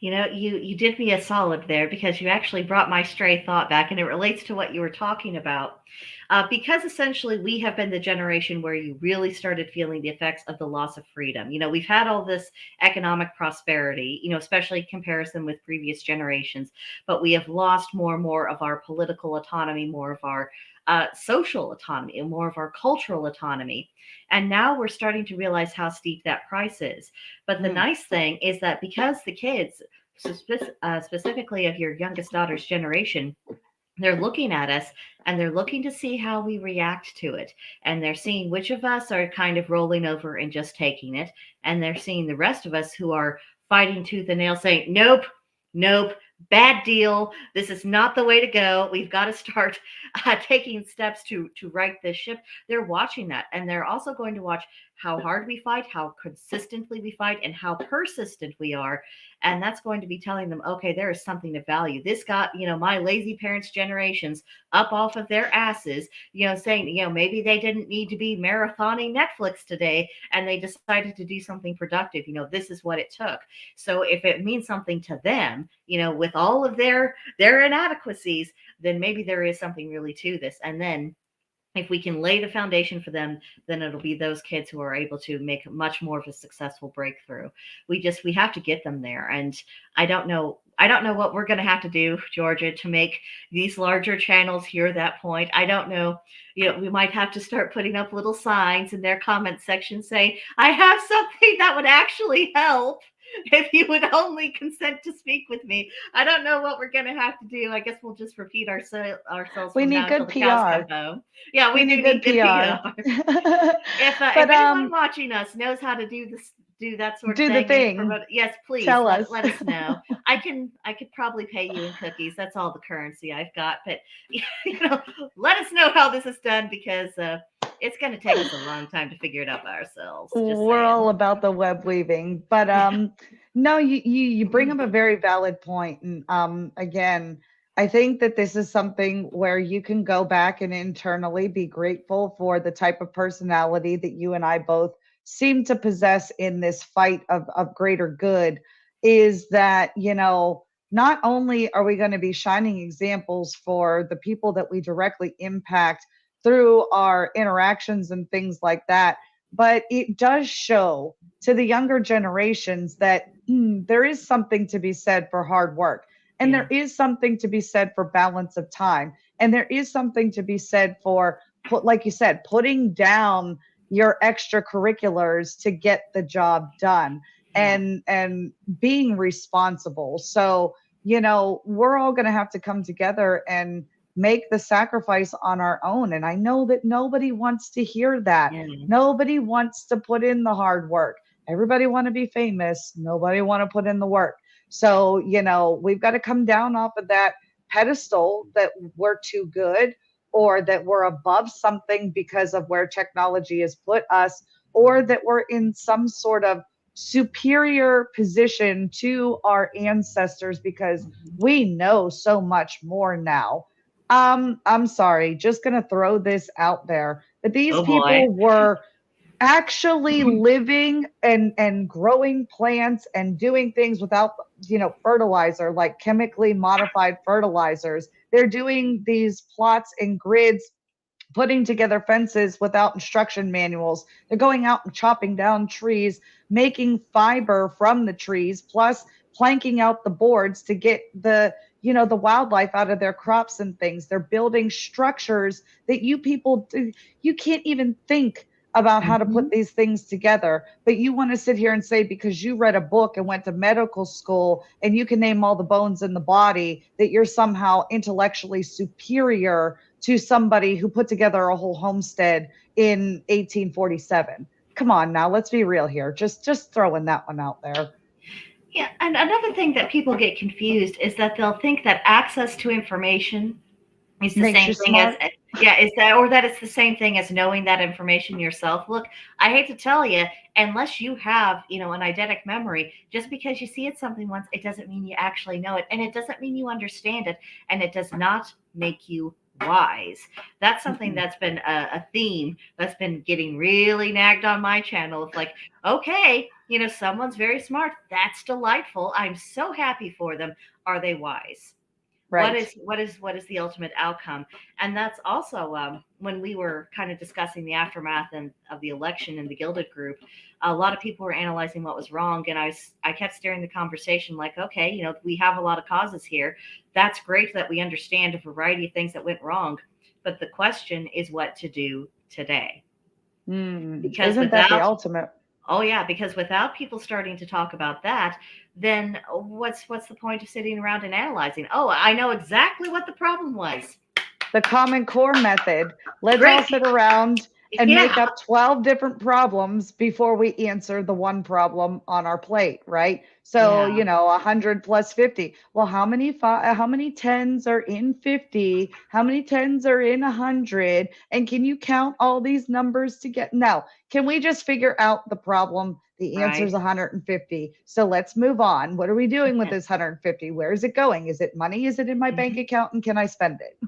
[SPEAKER 1] You did me a solid there because you actually brought my stray thought back, and it relates to what you were talking about. Because essentially we have been the generation where you really started feeling the effects of the loss of freedom. We've had all this economic prosperity, especially in comparison with previous generations, but we have lost more and more of our political autonomy, more of our social autonomy, and more of our cultural autonomy. And now we're starting to realize how steep that price is. But the
[SPEAKER 2] Mm,
[SPEAKER 1] nice thing is that because the kids, specifically of your youngest daughter's generation, they're looking at us and they're looking to see how we react to it. And they're seeing which of us are kind of rolling over and just taking it. And they're seeing the rest of us who are fighting tooth and nail saying, nope, nope, bad deal. This is not the way to go. We've got to start taking steps to right this ship. They're watching that. And they're also going to watch how hard we fight, how consistently we fight, and how persistent we are. And that's going to be telling them, okay, there is something to value. This got, my lazy parents' generations up off of their asses, saying, maybe they didn't need to be marathoning Netflix today and they decided to do something productive. This is what it took. So if it means something to them, with all of their inadequacies, then maybe there is something really to this. And then if we can lay the foundation for them, then it'll be those kids who are able to make much more of a successful breakthrough. We have to get them there. And I don't know what we're going to have to do, Georgia, to make these larger channels hear that point. I don't know. We might have to start putting up little signs in their comment section saying, I have something that would actually help if you would only consent to speak with me. I don't know what we're going to have to do. I guess we'll just repeat ourselves
[SPEAKER 2] we
[SPEAKER 1] from
[SPEAKER 2] need
[SPEAKER 1] now until
[SPEAKER 2] good
[SPEAKER 1] the cows come
[SPEAKER 2] PR.
[SPEAKER 1] home. Yeah,
[SPEAKER 2] We
[SPEAKER 1] we
[SPEAKER 2] need
[SPEAKER 1] do
[SPEAKER 2] good
[SPEAKER 1] need good
[SPEAKER 2] PR.
[SPEAKER 1] PR. If
[SPEAKER 2] But
[SPEAKER 1] anyone watching us knows how to do that sort of
[SPEAKER 2] do the
[SPEAKER 1] thing and
[SPEAKER 2] thing.
[SPEAKER 1] promote it, yes, please
[SPEAKER 2] Tell
[SPEAKER 1] let
[SPEAKER 2] us.
[SPEAKER 1] let us know. I could probably pay you in cookies. That's all the currency I've got. But you know, let us know how this is done because it's going to take us a long time to figure it out by ourselves. Just
[SPEAKER 2] We're all
[SPEAKER 1] saying.
[SPEAKER 2] about the web weaving, but
[SPEAKER 1] Yeah.
[SPEAKER 2] no, you bring up a very valid point, and again, I think that this is something where you can go back and internally be grateful for the type of personality that you and I both seem to possess in this fight of greater good. Is that, not only are we going to be shining examples for the people that we directly impact through our interactions and things like that, but it does show to the younger generations that there is something to be said for hard work. And there
[SPEAKER 1] Yeah.
[SPEAKER 2] is something to be said for balance of time. And there is something to be said for, like you said, putting down your extracurriculars to get the job done,
[SPEAKER 1] Yeah.
[SPEAKER 2] and being responsible. So, we're all going to have to come together and make the sacrifice on our own. And I know that nobody wants to hear that.
[SPEAKER 1] Yeah.
[SPEAKER 2] Nobody wants to put in the hard work. Everybody want to be famous. Nobody want to put in the work. So, we've got to come down off of that pedestal that we're too good, or that we're above something because of where technology has put us, or that we're in some sort of superior position to our ancestors because
[SPEAKER 1] Mhm.
[SPEAKER 2] we know so much more now. I'm sorry, just gonna throw this out there. But these
[SPEAKER 1] Oh boy.
[SPEAKER 2] people were actually living and growing plants and doing things without, fertilizer, like chemically modified fertilizers. They're doing these plots and grids, putting together fences without instruction manuals. They're going out and chopping down trees, making fiber from the trees, plus planking out the boards to get the wildlife out of their crops and things. They're building structures that you people, you can't even think about how to put
[SPEAKER 1] Mhm.
[SPEAKER 2] these things together. But you want to sit here and say, because you read a book and went to medical school and you can name all the bones in the body, that you're somehow intellectually superior to somebody who put together a whole homestead in 1847. Come on now, let's be real here. Just throwing that one out there.
[SPEAKER 1] Yeah, and another thing that people get confused is that they'll think that access to information is the
[SPEAKER 2] Makes
[SPEAKER 1] same
[SPEAKER 2] you
[SPEAKER 1] thing as
[SPEAKER 2] smart.
[SPEAKER 1] yeah, is that or that it's the same thing as knowing that information yourself. Look, I hate to tell you, unless you have, an eidetic memory, just because you see it something once, it doesn't mean you actually know it, and it doesn't mean you understand it, and it does not make you wise. That's something
[SPEAKER 2] Mm-mm.
[SPEAKER 1] that's been a theme that's been getting really nagged on my channel. Of like, okay, someone's very smart. That's delightful. I'm so happy for them. Are they wise? what
[SPEAKER 2] Right.
[SPEAKER 1] is what is what is the ultimate outcome? And that's also when we were kind of discussing the aftermath of the election in the gilded group, a lot of people were analyzing what was wrong, and I kept steering the conversation like, okay, we have a lot of causes here. That's great that we understand a variety of things that went wrong, but the question is what to do today. Because
[SPEAKER 2] Isn't that the
[SPEAKER 1] without
[SPEAKER 2] ultimate?
[SPEAKER 1] Oh yeah, because without people starting to talk about that, then what's the point of sitting around and analyzing? Oh, I know exactly what the problem was.
[SPEAKER 2] The Common Core method. Let's all
[SPEAKER 1] Great.
[SPEAKER 2] sit around and make
[SPEAKER 1] Yeah,
[SPEAKER 2] up 12 different problems before we answer the one problem on our plate, right? So,
[SPEAKER 1] yeah,
[SPEAKER 2] 100 plus 50. Well, how many tens are in 50? How many tens are in 100? And can you count all these numbers to get? No. Can we just figure out the problem? The answer is
[SPEAKER 1] right.
[SPEAKER 2] 150. So let's move on. What are we doing with this 150? Where is it going? Is it money? Is it in my bank
[SPEAKER 1] Mhm.
[SPEAKER 2] account? And can I spend it?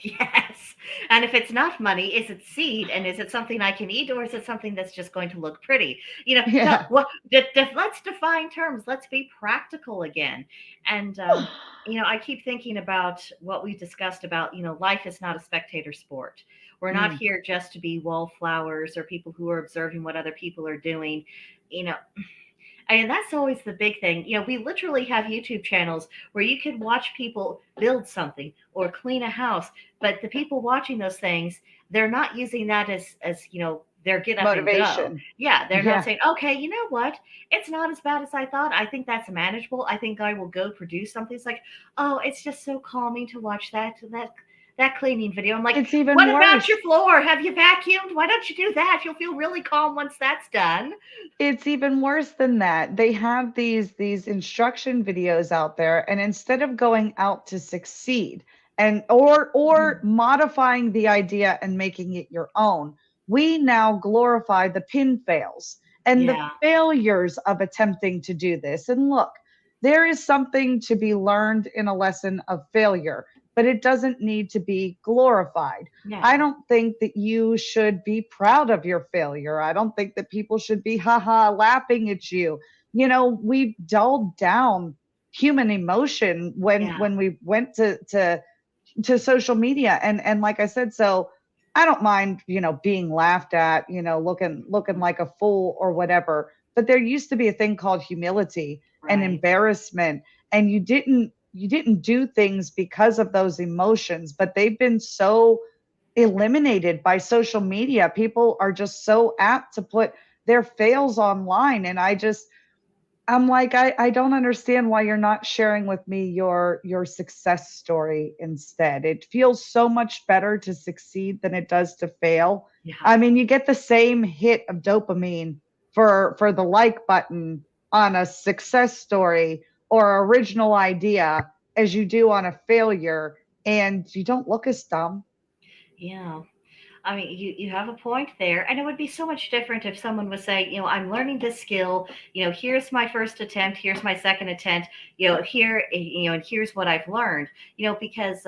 [SPEAKER 1] Yes. And if it's not money, is it seed? And is it something I can eat, or is it something that's just going to look pretty?
[SPEAKER 2] Yeah.
[SPEAKER 1] Let's define terms. Let's be practical again. And I keep thinking about what we discussed about, life is not a spectator sport. We're not
[SPEAKER 2] Mm,
[SPEAKER 1] here just to be wallflowers or people who are observing what other people are doing. You know, and that's always the big thing. We literally have YouTube channels where you can watch people build something or clean a house, but the people watching those things, they're not using that as their get up and go.
[SPEAKER 2] motivation.
[SPEAKER 1] Yeah, they're not
[SPEAKER 2] Yeah.
[SPEAKER 1] saying, okay, you know what? It's not as bad as I thought. I think that's manageable. I think I will go produce something. It's like, oh, it's just so calming to watch that cleaning video. I'm like,
[SPEAKER 2] It's even
[SPEAKER 1] what about your
[SPEAKER 2] worse.
[SPEAKER 1] floor? Have you vacuumed? Why don't you do that? You'll feel really calm once that's done.
[SPEAKER 2] It's even worse than that. They have these instruction videos out there, and instead of going out to succeed and or modifying the idea and making it your own, we now glorify the pin fails and the
[SPEAKER 1] Yeah,
[SPEAKER 2] failures of attempting to do this. And look, there is something to be learned in a lesson of failure, but it doesn't need to be glorified. I
[SPEAKER 1] no.
[SPEAKER 2] don't think that you should be proud of your failure. I don't think that people should be haha laughing at you. We've dulled down human emotion when
[SPEAKER 1] Yeah.
[SPEAKER 2] we went to social media, and like I said, so I don't mind, being laughed at, looking like a fool or whatever. But there used to be a thing called humility and
[SPEAKER 1] Right.
[SPEAKER 2] embarrassment, and you didn't do things because of those emotions, but they've been so eliminated by social media. People are just so apt to put their fails online. And I'm like, I don't understand why you're not sharing with me your success story instead. It feels so much better to succeed than it does to fail.
[SPEAKER 1] Yeah.
[SPEAKER 2] I mean, you get the same hit of dopamine for the like button on a success story or original idea as you do on a failure, and you don't look as dumb.
[SPEAKER 1] Yeah. I mean, you have a point there. And it would be so much different if someone was saying, I'm learning this skill, here's my first attempt, here's my second attempt, and here's what I've learned, because,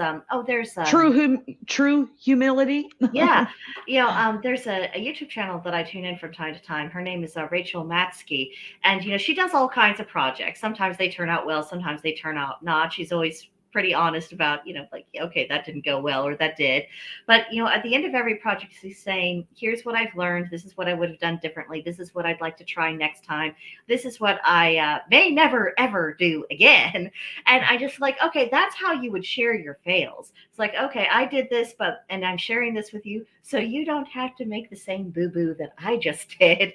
[SPEAKER 2] True humility.
[SPEAKER 1] yeah, there's a YouTube channel that I tune in from time to time. Her name is Rachel Matsky, and she does all kinds of projects. Sometimes they turn out well, sometimes they turn out not. She's always pretty honest about, like, okay, that didn't go well or that did. But, at the end of every project, he's saying, here's what I've learned. This is what I would have done differently. This is what I'd like to try next time. This is what I may never, ever do again. And I just like, okay, that's how you would share your fails. It's like, okay, I did this, and I'm sharing this with you so you don't have to make the same boo boo that I just did.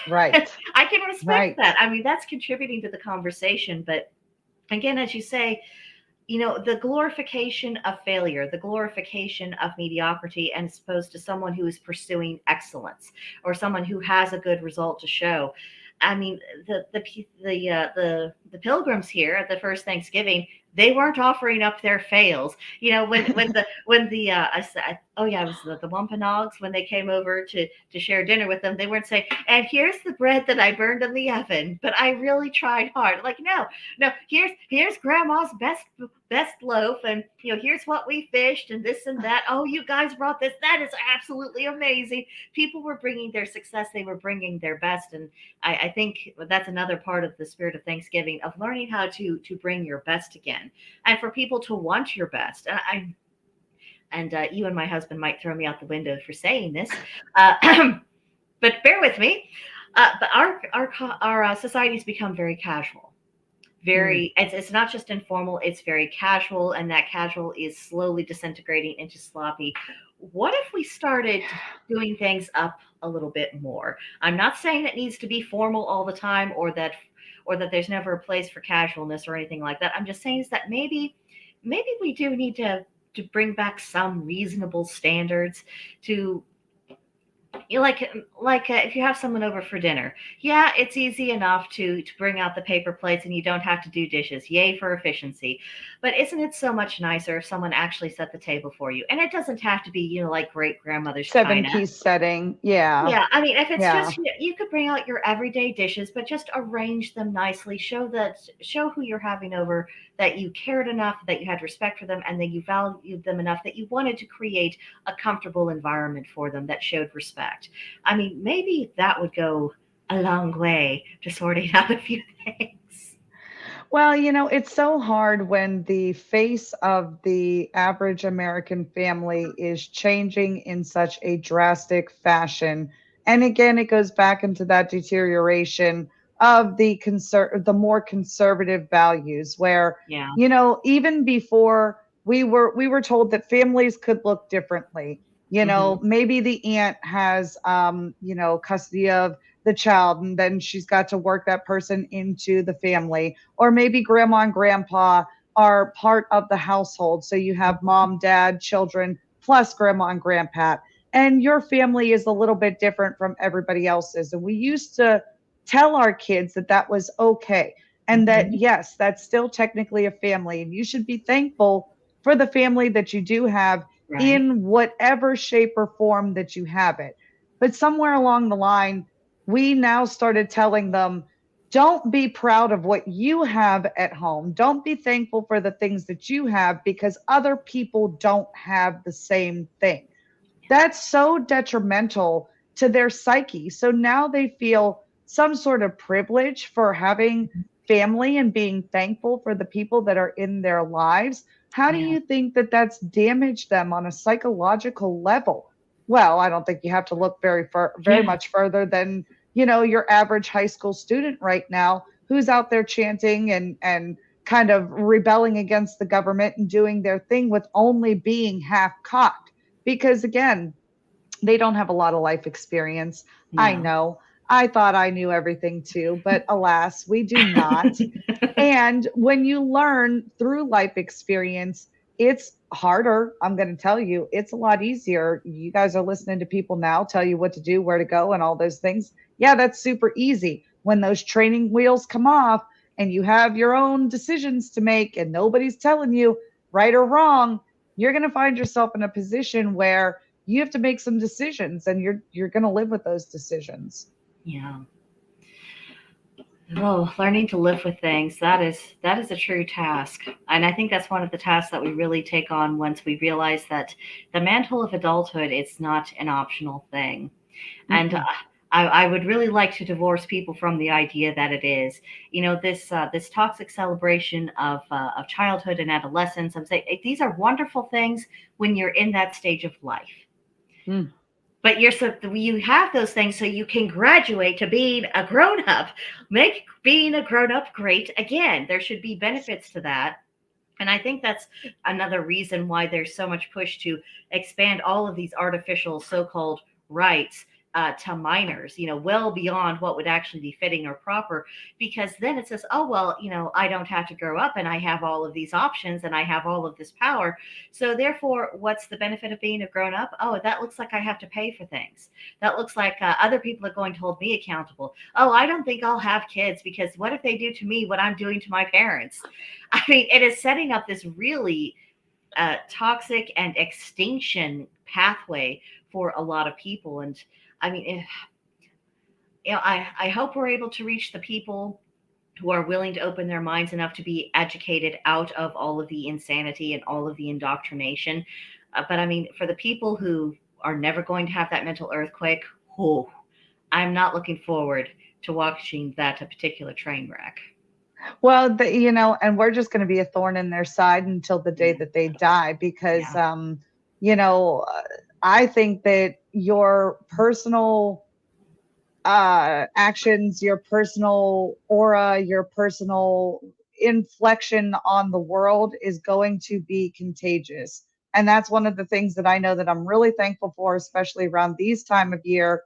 [SPEAKER 2] Right.
[SPEAKER 1] I can respect
[SPEAKER 2] Right.
[SPEAKER 1] that. I mean, that's contributing to the conversation. But again, as you say, the glorification of failure, the glorification of mediocrity, and as opposed to someone who is pursuing excellence or someone who has a good result to show. I mean, the pilgrims here at the first Thanksgiving, they weren't offering up their fails. Oh yeah, it was the Wampanoags when they came over to share dinner with them. They weren't saying, "And here's the bread that I burned in the oven, but I really tried hard." Like, no, no, here's grandma's best loaf, and here's what we fished and this and that. Oh, you guys brought this. That is absolutely amazing. People were bringing their success. They were bringing their best. And I think that's another part of the spirit of Thanksgiving, of learning how to bring your best again, and for people to want your best. And you and my husband might throw me out the window for saying this, but bear with me. But our society's become very casual.
[SPEAKER 2] Mm.
[SPEAKER 1] It's not just informal, it's very casual, and that casual is slowly disintegrating into sloppy. What if we started doing things up a little bit more? I'm not saying it needs to be formal all the time, or that there's never a place for casualness or anything like that. I'm just saying is that maybe we do need to bring back some reasonable standards to, if you have someone over for dinner, yeah, it's easy enough to bring out the paper plates and you don't have to do dishes. Yay for efficiency. But isn't it so much nicer if someone actually set the table for you? And it doesn't have to be, like great grandmother's
[SPEAKER 2] Seven
[SPEAKER 1] china.
[SPEAKER 2] piece setting. Yeah.
[SPEAKER 1] Yeah, I mean, if it's
[SPEAKER 2] Yeah.
[SPEAKER 1] just, you could bring out your everyday dishes, but just arrange them nicely. Show who you're having over that you cared enough, that you had respect for them, and that you valued them enough that you wanted to create a comfortable environment for them that showed respect. I mean, maybe that would go a long way to sorting out a few things.
[SPEAKER 2] Well, it's so hard when the face of the average American family is changing in such a drastic fashion. And again, it goes back into that deterioration of the more conservative values where,
[SPEAKER 1] Yeah.
[SPEAKER 2] even before we were told that families could look differently.
[SPEAKER 1] Hmm.
[SPEAKER 2] Maybe the aunt has custody of the child, and then she's got to work that person into the family, or maybe grandma and grandpa are part of the household. So you have
[SPEAKER 1] Hmm.
[SPEAKER 2] mom, dad, children, plus grandma and grandpa. And your family is a little bit different from everybody else's. And we used to tell our kids that that was okay. And that,
[SPEAKER 1] Hmm.
[SPEAKER 2] yes, that's still technically a family. And you should be thankful for the family that you do have
[SPEAKER 1] Right.
[SPEAKER 2] in whatever shape or form that you have it. But somewhere along the line, we now started telling them, don't be proud of what you have at home. Don't be thankful for the things that you have because other people don't have the same thing. That's so detrimental to their psyche. So now they feel some sort of privilege for having family and being thankful for the people that are in their lives. How do
[SPEAKER 1] Yeah.
[SPEAKER 2] you think that that's damaged them on a psychological level? Well, I don't think you have to look very
[SPEAKER 1] Yeah.
[SPEAKER 2] much further than, your average high school student right now who's out there chanting and kind of rebelling against the government and doing their thing with only being half cocked because again, they don't have a lot of life experience. I
[SPEAKER 1] No.
[SPEAKER 2] know. I thought I knew everything too, but alas, we do not. And when you learn through life experience, it's harder. I'm going to tell you, it's a lot easier. You guys are listening to people now tell you what to do, where to go, and all those things. Yeah, that's super easy. When those training wheels come off and you have your own decisions to make and nobody's telling you right or wrong, you're going to find yourself in a position where you have to make some decisions and you're going to live with those decisions.
[SPEAKER 1] Yeah. Oh, learning to live with things, that is a true task. And I think that's one of the tasks that we really take on once we realize that the mantle of adulthood is not an optional thing. And
[SPEAKER 2] Mm-mm.
[SPEAKER 1] I would really like to divorce people from the idea that it is, this toxic celebration of childhood and adolescence. I'm saying these are wonderful things when you're in that stage of life,
[SPEAKER 2] Mm.
[SPEAKER 1] but you have those things so you can graduate to being a grown up, make being a grown up great again. There should be benefits to that. And I think that's another reason why there's so much push to expand all of these artificial so-called rights to minors, well beyond what would actually be fitting or proper. Because then it says, oh, well, I don't have to grow up and I have all of these options and I have all of this power. So therefore, what's the benefit of being a grown up? Oh, that looks like I have to pay for things. That looks like other people are going to hold me accountable. Oh, I don't think I'll have kids because what if they do to me what I'm doing to my parents? I mean, it is setting up this really toxic and extinction pathway for a lot of people. And I mean, I hope we're able to reach the people who are willing to open their minds enough to be educated out of all of the insanity and all of the indoctrination. But I mean, for the people who are never going to have that mental earthquake, oh, I'm not looking forward to watching that a particular train wreck.
[SPEAKER 2] Well, and we're just going to be a thorn in their side until the day
[SPEAKER 1] Yeah,
[SPEAKER 2] that they die, because,
[SPEAKER 1] yeah.
[SPEAKER 2] you know, uh, I think that your personal actions, your personal aura, your personal inflection on the world is going to be contagious. And that's one of the things that I know that I'm really thankful for, especially around these time of year,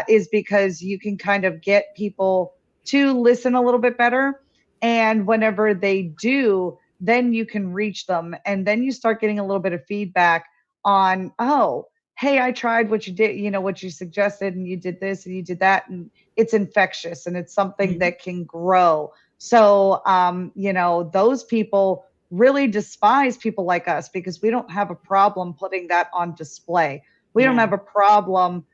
[SPEAKER 2] is because you can kind of get people to listen a little bit better. And whenever they do, then you can reach them. And then you start getting a little bit of feedback on, oh, hey, I tried what you did, what you suggested, and you did this and you did that. And it's infectious and it's something
[SPEAKER 1] Mhm.
[SPEAKER 2] that can grow. So, those people really despise people like us because we don't have a problem putting that on display. We don't
[SPEAKER 1] Yeah.
[SPEAKER 2] have a problem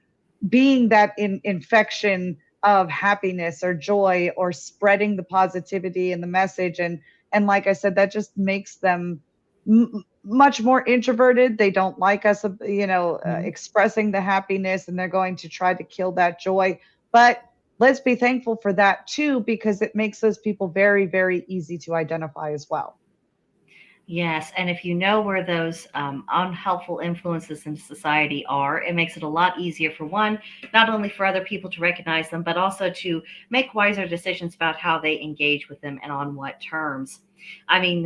[SPEAKER 2] being that infection of happiness or joy or spreading the positivity and the message. And like I said, that just makes them much more introverted. They don't like us,
[SPEAKER 1] Mhm.
[SPEAKER 2] expressing the happiness, and they're going to try to kill that joy. But let's be thankful for that too, because it makes those people very, very easy to identify as well.
[SPEAKER 1] Yes, and if you know where those unhelpful influences in society are, it makes it a lot easier for one, not only for other people to recognize them, but also to make wiser decisions about how they engage with them and on what terms. I mean,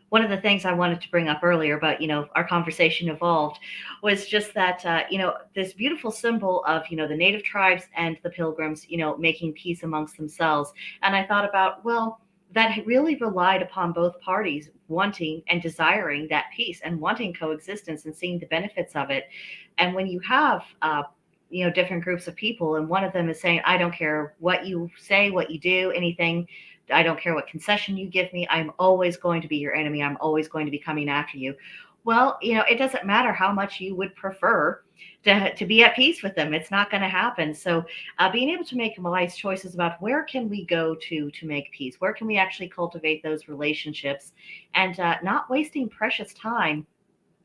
[SPEAKER 1] one of the things I wanted to bring up earlier, but our conversation evolved, was just that this beautiful symbol of the native tribes and the pilgrims, making peace amongst themselves, and I thought about, well, that really relied upon both parties wanting and desiring that peace and wanting coexistence and seeing the benefits of it. And when you have different groups of people, and one of them is saying, I don't care what you say, what you do, anything, I don't care what concession you give me, I'm always going to be your enemy, I'm always going to be coming after you. Well, it doesn't matter how much you would prefer to be at peace with them, it's not going to happen. So being able to make wise choices about where can we go to make peace, where can we actually cultivate those relationships, and not wasting precious time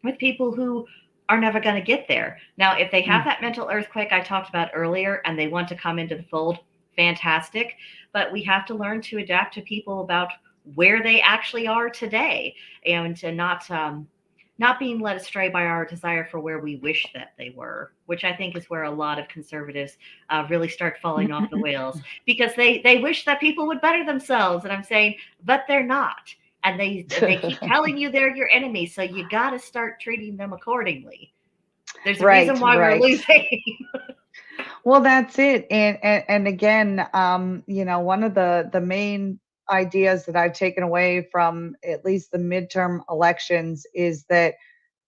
[SPEAKER 1] with people who are never going to get there. Now, if they have
[SPEAKER 2] Mm.
[SPEAKER 1] that mental earthquake I talked about earlier and they want to come into the fold, fantastic. But we have to learn to adapt to people about where they actually are today, and to not being led astray by our desire for where we wish that they were, which I think is where a lot of conservatives really start falling off the whales, because they wish that people would better themselves. And I'm saying, but they're not, and they keep telling you they're your enemy, so you got to start treating them accordingly. There's a reason
[SPEAKER 2] Right,
[SPEAKER 1] why we're
[SPEAKER 2] right.
[SPEAKER 1] losing.
[SPEAKER 2] Well, that's it. And again, one of the main ideas that I've taken away from at least the midterm elections is that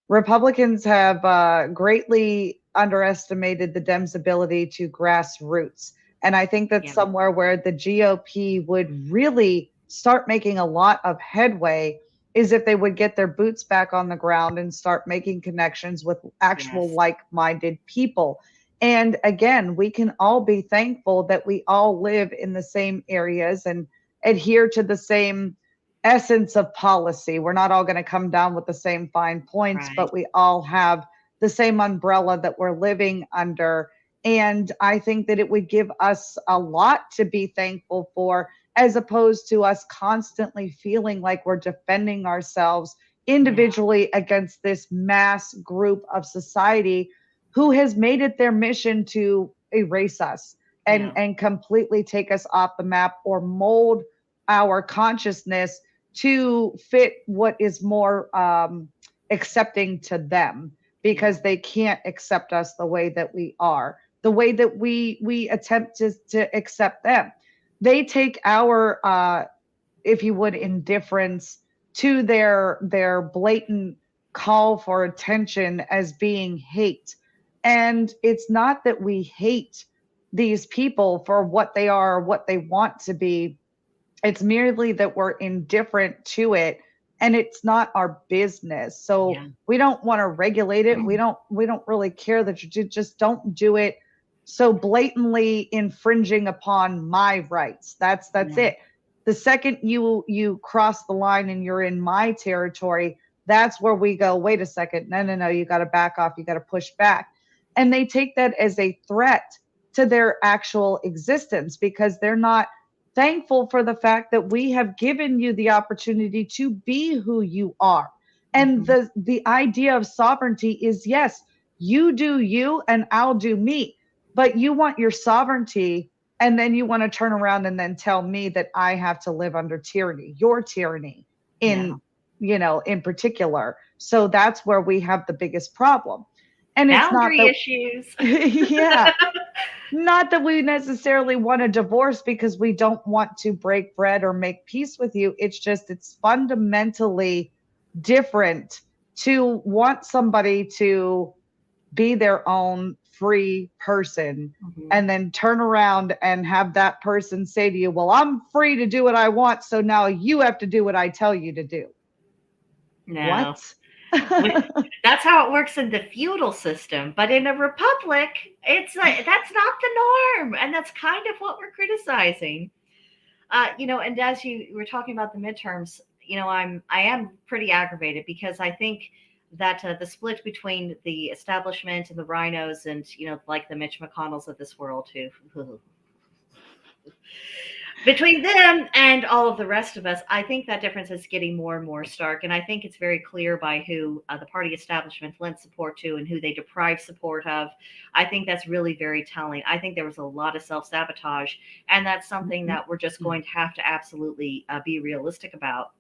[SPEAKER 2] Republicans have greatly underestimated the Dems' ability to grasp roots. And I think that's
[SPEAKER 1] Yeah.
[SPEAKER 2] somewhere where the GOP would really start making a lot of headway is if they would get their boots back on the ground and start making connections with actual
[SPEAKER 1] Yes.
[SPEAKER 2] like minded people. And again, we can all be thankful that we all live in the same areas and adhere to the same essence of policy. We're not all going to come down with the same fine points,
[SPEAKER 1] Right.
[SPEAKER 2] but we all have the same umbrella that we're living under. And I think that it would give us a lot to be thankful for, as opposed to us constantly feeling like we're defending ourselves
[SPEAKER 1] Yeah.
[SPEAKER 2] individually against this mass group of society who has made it their mission to erase us
[SPEAKER 1] Yeah.
[SPEAKER 2] and completely take us off the map or mold our consciousness to fit what is more accepting to them,
[SPEAKER 1] Yeah.
[SPEAKER 2] because they can't accept us the way that we are, the way that we attempt to accept them. They take our if you would, indifference to their blatant call for attention as being hate. And it's not that we hate these people for what they are or what they want to be. It's merely that we're indifferent to it, and it's not our business. So
[SPEAKER 1] Yeah.
[SPEAKER 2] we don't want to regulate it. We don't really care that you just don't do it so blatantly infringing upon my rights. That's
[SPEAKER 1] Yeah.
[SPEAKER 2] it. The second you cross the line and you're in my territory, that's where we go, wait a second. No, no, no, you got to back off. You got to push back. And they take that as a threat to their actual existence, because they're not thankful for the fact that we have given you the opportunity to be who you are. And
[SPEAKER 1] Hmm.
[SPEAKER 2] the idea of sovereignty is, yes, you do you and I'll do me. But you want your sovereignty, and then you want to turn around and then tell me that I have to live under tyranny, your tyranny
[SPEAKER 1] Yeah.
[SPEAKER 2] in, in particular. So that's where we have the biggest problem. And it's not
[SPEAKER 1] Boundary
[SPEAKER 2] that
[SPEAKER 1] issues.
[SPEAKER 2] yeah, not that we necessarily want a divorce because we don't want to break bread or make peace with you. It's just, it's fundamentally different to want somebody to be their own free person
[SPEAKER 1] Hmm.
[SPEAKER 2] and then turn around and have that person say to you, well, I'm free to do what I want, so now you have to do what I tell you to do.
[SPEAKER 1] No.
[SPEAKER 2] What?
[SPEAKER 1] That's how it works in the feudal system, but in a republic, it's like that's not the norm, and that's kind of what we're criticizing. And as you were talking about the midterms, I am pretty aggravated because I think that the split between the establishment and the rhinos, and like the Mitch McConnells of this world, who between them and all of the rest of us, I think that difference is getting more and more stark. And I think it's very clear by who the party establishment lent support to and who they deprived support of. I think that's really very telling. I think there was a lot of self sabotage, and that's something that we're just going to have to absolutely be realistic about.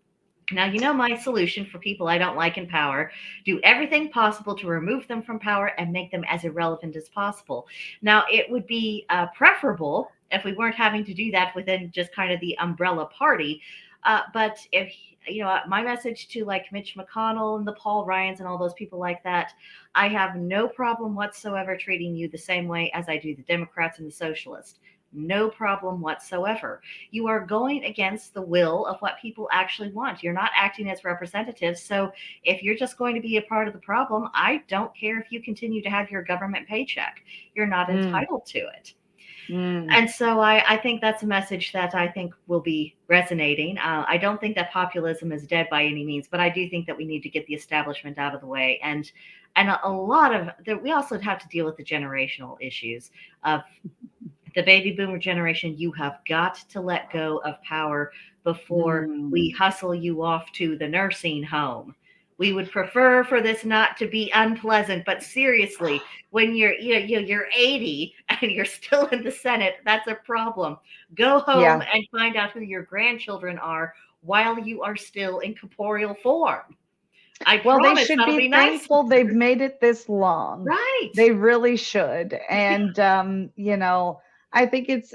[SPEAKER 1] Now, my solution for people I don't like in power: do everything possible to remove them from power and make them as irrelevant as possible. Now, it would be preferable if we weren't having to do that within just kind of the umbrella party. But if, my message to like Mitch McConnell and the Paul Ryans and all those people like that, I have no problem whatsoever treating you the same way as I do the Democrats and the socialists. No problem whatsoever. You are going against the will of what people actually want. You're not acting as representatives. So if you're just going to be a part of the problem, I don't care if you continue to have your government paycheck. You're not
[SPEAKER 2] Mm,
[SPEAKER 1] entitled to it.
[SPEAKER 2] mm,
[SPEAKER 1] And so I think that's a message that I think will be resonating. I don't think that populism is dead by any means, but I do think that we need to get the establishment out of the way. And a lot of that, we also have to deal with the generational issues of the baby boomer generation. You have got to let go of power before we
[SPEAKER 2] mm.
[SPEAKER 1] hustle you off to the nursing home. We would prefer for this not to be unpleasant, but seriously, when you're 80 and you're still in the Senate, that's a problem. Go home
[SPEAKER 2] Yeah.
[SPEAKER 1] and find out who your grandchildren are while you are still in corporeal form. I
[SPEAKER 2] Well, they
[SPEAKER 1] promise
[SPEAKER 2] should
[SPEAKER 1] that'll
[SPEAKER 2] be
[SPEAKER 1] be nice.
[SPEAKER 2] thankful they've made it this long.
[SPEAKER 1] Right.
[SPEAKER 2] They really should. And I think it's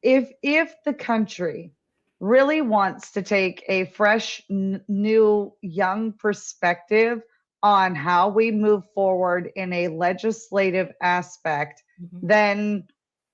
[SPEAKER 2] if the country really wants to take a fresh, new, young perspective on how we move forward in a legislative aspect,
[SPEAKER 1] Mhm.
[SPEAKER 2] then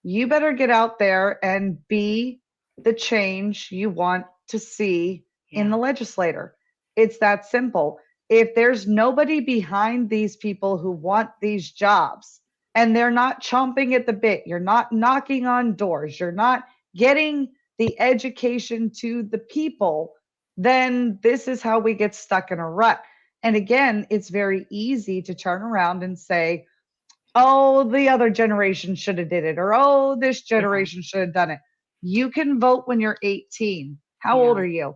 [SPEAKER 2] you better get out there and be the change you want to see in
[SPEAKER 1] Yeah.
[SPEAKER 2] the legislator. It's that simple. If there's nobody behind these people who want these jobs and they're not chomping at the bit, you're not knocking on doors, you're not getting the education to the people, then this is how we get stuck in a rut. And again, it's very easy to turn around and say, oh, the other generation should have did it, or oh, this
[SPEAKER 1] Yeah.
[SPEAKER 2] generation should have done it. You can vote when you're 18. How old
[SPEAKER 1] Yeah.
[SPEAKER 2] are you?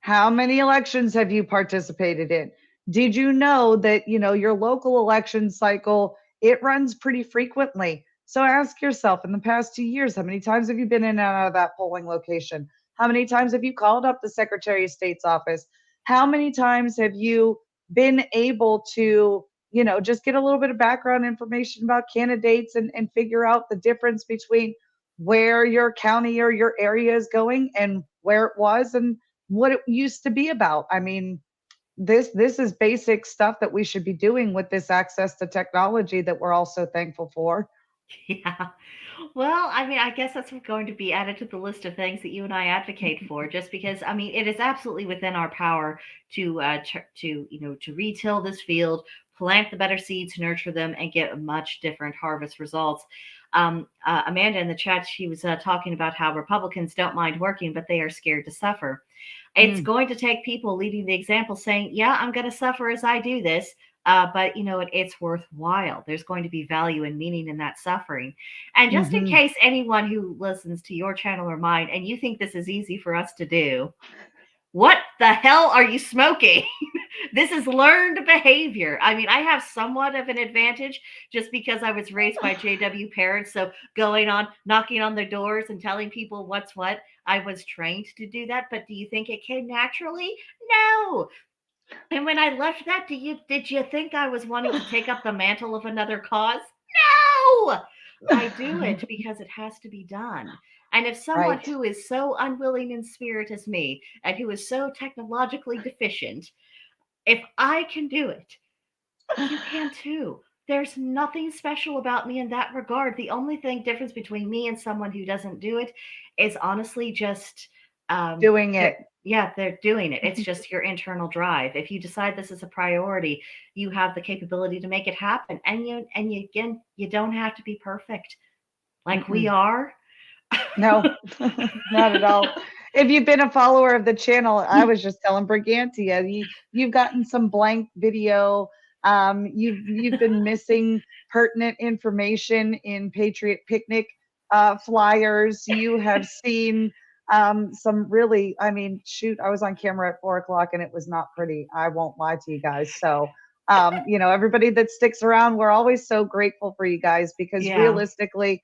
[SPEAKER 2] How many elections have you participated in? Did you know that, your local election cycle, it runs pretty frequently? So ask yourself, in the past 2 years, how many times have you been in and out of that polling location? How many times have you called up the Secretary of State's office? How many times have you been able to, just get a little bit of background information about candidates, and figure out the difference between where your county or your area is going and where it was and what it used to be about? I mean, this is basic stuff that we should be doing with this access to technology that we're all so thankful for.
[SPEAKER 1] Yeah. Well, I mean, I guess that's going to be added to the list of things that you and I advocate for, just because, I mean, it is absolutely within our power to retill this field, plant the better seeds, nurture them, and get much different harvest results. Amanda in the chat, she was talking about how Republicans don't mind working, but they are scared to suffer. It's
[SPEAKER 2] Mm,
[SPEAKER 1] going to take people leading the example saying, yeah, I'm going to suffer as I do this. But you know it's worthwhile. There's going to be value and meaning in that suffering. And just in
[SPEAKER 2] hmm
[SPEAKER 1] case anyone who listens to your channel or mine and you think this is easy for us to do, what the hell are you smoking? This is learned behavior. I mean, I have somewhat of an advantage just because I was raised by JW parents. So going on, knocking on their doors and telling people what's what, I was trained to do that. But do you think it came naturally? No. And when I left that, did you think I was wanting to take up the mantle of another cause? No! I do it because it has to be done. And if someone
[SPEAKER 2] right.
[SPEAKER 1] who is so unwilling in spirit as me and who is so technologically deficient, if I can do it, you can too. There's nothing special about me in that regard. The only thing difference between me and someone who doesn't do it is honestly just um
[SPEAKER 2] Doing
[SPEAKER 1] they're,
[SPEAKER 2] it.
[SPEAKER 1] yeah, they're doing it. It's just your internal drive. If you decide this is a priority, you have the capability to make it happen. And you again, you don't have to be perfect like we
[SPEAKER 2] Mm-mm.
[SPEAKER 1] are.
[SPEAKER 2] No, not at all. If you've been a follower of the channel, I was just telling Brigantia, you've gotten some blank video. You've been missing pertinent information in Patriot Picnic flyers. You have seen some really, I mean, shoot, I was on camera at 4 o'clock and it was not pretty. I won't lie to you guys. So, everybody that sticks around, we're always so grateful for you guys, because
[SPEAKER 1] Yeah.
[SPEAKER 2] realistically,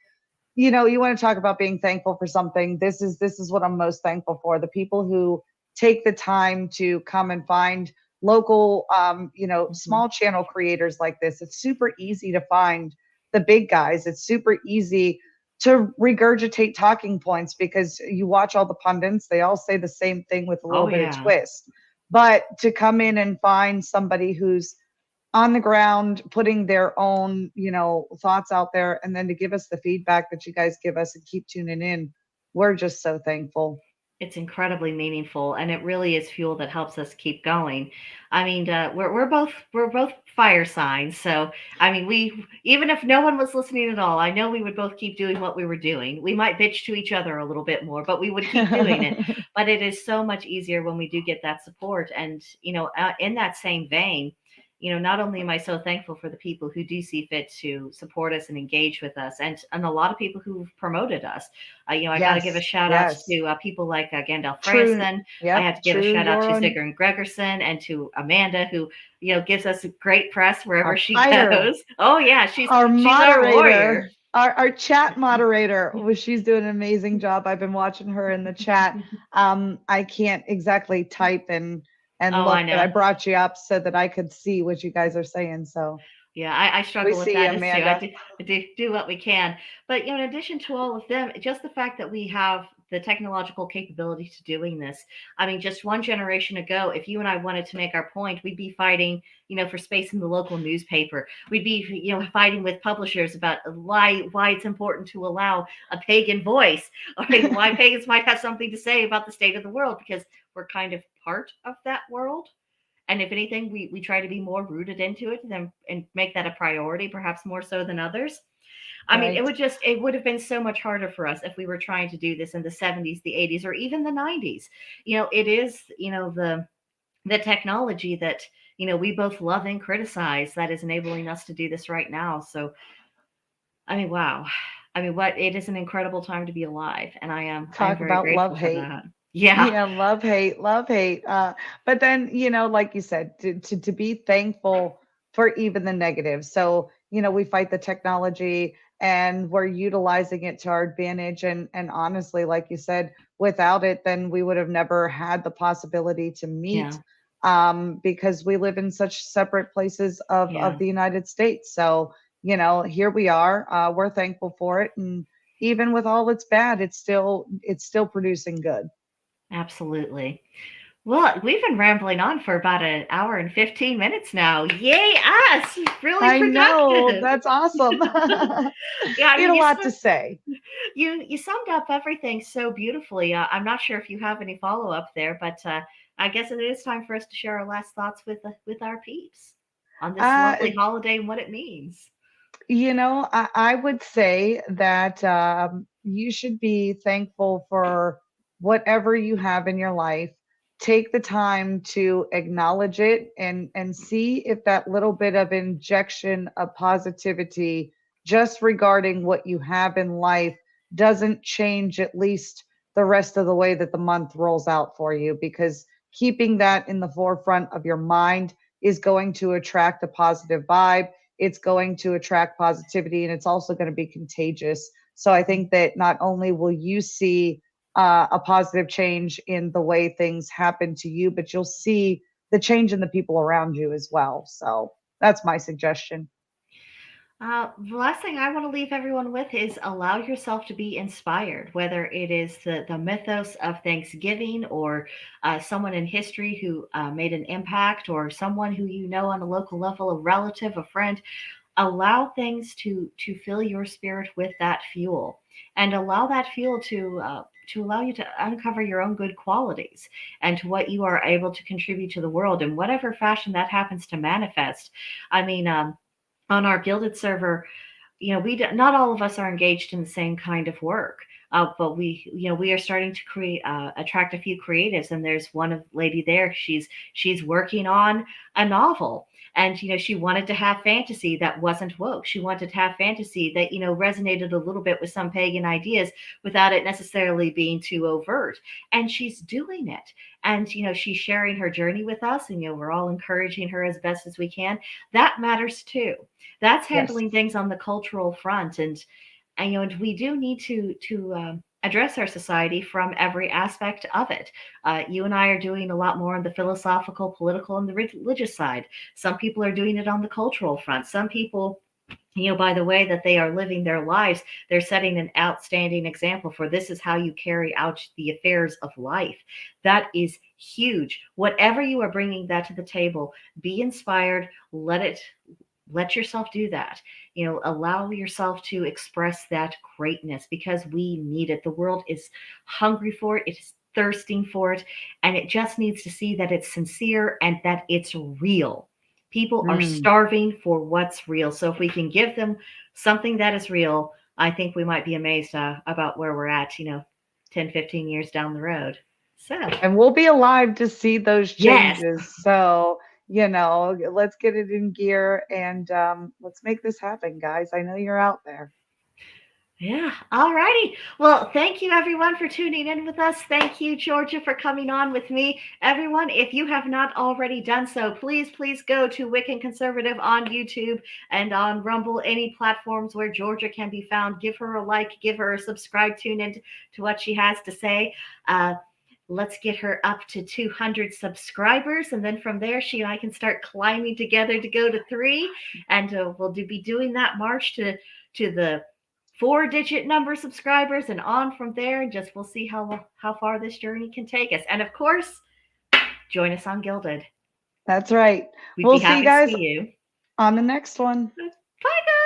[SPEAKER 2] you want to talk about being thankful for something. This is what I'm most thankful for. The people who take the time to come and find local,
[SPEAKER 1] Mhm.
[SPEAKER 2] small channel creators like this. It's super easy to find the big guys. It's super easy to regurgitate talking points because you watch all the pundits, they all say the same thing with a
[SPEAKER 1] Oh
[SPEAKER 2] little bit of
[SPEAKER 1] yeah.
[SPEAKER 2] twist. But to come in and find somebody who's on the ground, putting their own, thoughts out there, and then to give us the feedback that you guys give us and keep tuning in. We're just so thankful.
[SPEAKER 1] It's incredibly meaningful, and it really is fuel that helps us keep going. I mean, we're both fire signs, so I mean, we even if no one was listening at all, I know we would both keep doing what we were doing. We might bitch to each other a little bit more, but we would keep doing it. But it is so much easier when we do get that support, and in that same vein. Not only am I so thankful for the people who do see fit to support us and engage with us, and a lot of people who've promoted us. I got to give a
[SPEAKER 2] Yes,
[SPEAKER 1] shout out
[SPEAKER 2] yes.
[SPEAKER 1] to people like Gandalf
[SPEAKER 2] True.
[SPEAKER 1] Freyerson. I have
[SPEAKER 2] Yep.
[SPEAKER 1] to give a
[SPEAKER 2] True.
[SPEAKER 1] shout out
[SPEAKER 2] You're
[SPEAKER 1] to
[SPEAKER 2] on
[SPEAKER 1] Sigrun Gregerson and to Amanda, who gives us great press wherever
[SPEAKER 2] our
[SPEAKER 1] she
[SPEAKER 2] fighter,
[SPEAKER 1] goes. Oh yeah, she's
[SPEAKER 2] our
[SPEAKER 1] she's our
[SPEAKER 2] moderator,
[SPEAKER 1] warrior.
[SPEAKER 2] our chat moderator. She's doing an amazing job. I've been watching her in the chat. I can't exactly type and
[SPEAKER 1] Oh, I
[SPEAKER 2] look, but I
[SPEAKER 1] know.
[SPEAKER 2] brought you up so that I could see what you guys are saying. So
[SPEAKER 1] Yeah, I
[SPEAKER 2] we
[SPEAKER 1] struggle with
[SPEAKER 2] see you,
[SPEAKER 1] that as too. I
[SPEAKER 2] Amanda.
[SPEAKER 1] do what we can, but in addition to all of them, just the fact that we have the technological capability to doing this. I mean, just one generation ago, if you and I wanted to make our point, we'd be fighting, for space in the local newspaper. We'd be, fighting with publishers about why it's important to allow a pagan voice, or why pagans might have something to say about the state of the world because we're kind of part of that world. And if anything, we try to be more rooted into it and make that a priority, perhaps more so than others. I mean,
[SPEAKER 2] Right.
[SPEAKER 1] it would have been so much harder for us if we were trying to do this in the 70s, the 80s, or even the 90s. It is, the technology that, we both love and criticize that is enabling us to do this right now. So I mean, wow. I mean, what it is an incredible time to be alive, and I am
[SPEAKER 2] Talk
[SPEAKER 1] very
[SPEAKER 2] about
[SPEAKER 1] grateful
[SPEAKER 2] love
[SPEAKER 1] for
[SPEAKER 2] hate.
[SPEAKER 1] that. Yeah,
[SPEAKER 2] Yeah, love, hate, love, hate. But then, like you said, to be thankful for even the negative. So, we fight the technology and we're utilizing it to our advantage. And honestly, like you said, without it, then we would have never had the possibility to meet,
[SPEAKER 1] yeah,
[SPEAKER 2] because we live in such separate places of
[SPEAKER 1] yeah,
[SPEAKER 2] the United States. So, here we are. We're thankful for it. And even with all its bad, it's still producing good.
[SPEAKER 1] absolutely. Well, we've been rambling on for about an hour and 15 minutes now. Yay, us! Really
[SPEAKER 2] I know.
[SPEAKER 1] productive.
[SPEAKER 2] That's awesome.
[SPEAKER 1] Yeah, I
[SPEAKER 2] We had
[SPEAKER 1] mean,
[SPEAKER 2] a lot to say.
[SPEAKER 1] you summed up everything so beautifully. I'm not sure if you have any follow up there, but I guess it is time for us to share our last thoughts with our peeps on this
[SPEAKER 2] Uh,
[SPEAKER 1] lovely holiday and what it means.
[SPEAKER 2] I would say that you should be thankful for whatever you have in your life. Take the time to acknowledge it and see if that little bit of injection of positivity, just regarding what you have in life, doesn't change at least the rest of the way that the month rolls out for you. Because keeping that in the forefront of your mind is going to attract a positive vibe, it's going to attract positivity, and it's also going to be contagious. So I think that not only will you see a positive change in the way things happen to you, but you'll see the change in the people around you as well. So that's my suggestion.
[SPEAKER 1] The last thing I want to leave everyone with is allow yourself to be inspired, whether it is the mythos of Thanksgiving or someone in history who made an impact or someone who you know on a local level, a relative, a friend. Allow things to fill your spirit with that fuel and allow that fuel to allow you to uncover your own good qualities and to what you are able to contribute to the world in whatever fashion that happens to manifest. I mean, on our Gilded server, not all of us are engaged in the same kind of work. But we are starting to create attract a few creatives, and there's one lady there. She's working on a novel, and she wanted to have fantasy that wasn't woke. She wanted to have fantasy that resonated a little bit with some pagan ideas without it necessarily being too overt. And she's doing it, and she's sharing her journey with us, and we're all encouraging her as best as we can. That matters too. That's
[SPEAKER 2] Yes.
[SPEAKER 1] handling things on the cultural front, and we do need to address our society from every aspect of it. You and I are doing a lot more on the philosophical, political, and the religious side. Some people are doing it on the cultural front. Some people, by the way that they are living their lives, they're setting an outstanding example for this is how you carry out the affairs of life. That is huge. Whatever you are bringing that to the table, be inspired. Let yourself do that. Allow yourself to express that greatness because we need it. The world is hungry for it, it's thirsting for it, and it just needs to see that it's sincere and that it's real. People are
[SPEAKER 2] Mm.
[SPEAKER 1] starving for what's real, so if we can give them something that is real, I think we might be amazed about where we're at 10, 15 years down the road. So
[SPEAKER 2] And we'll be alive to see those
[SPEAKER 1] yes.
[SPEAKER 2] changes. So, let's get it in gear and let's make this happen, guys. I know you're out there.
[SPEAKER 1] Yeah. All righty. Well, thank you everyone for tuning in with us. Thank you, Georgia, for coming on with me. Everyone, if you have not already done so, please go to Wiccan Conservative on YouTube and on Rumble, any platforms where Georgia can be found. Give her a like, give her a subscribe, tune in to what she has to say. Uh, let's get her up to 200 subscribers, and then from there she and I can start climbing together to go to 3, and we'll be doing that march to the 4-digit number subscribers and on from there, and just we'll see how far this journey can take us. And of course, join us on Gilded.
[SPEAKER 2] That's right.
[SPEAKER 1] We'd
[SPEAKER 2] We'll
[SPEAKER 1] be
[SPEAKER 2] see you
[SPEAKER 1] happy to
[SPEAKER 2] guys
[SPEAKER 1] see you.
[SPEAKER 2] on the next one.
[SPEAKER 1] Bye, guys.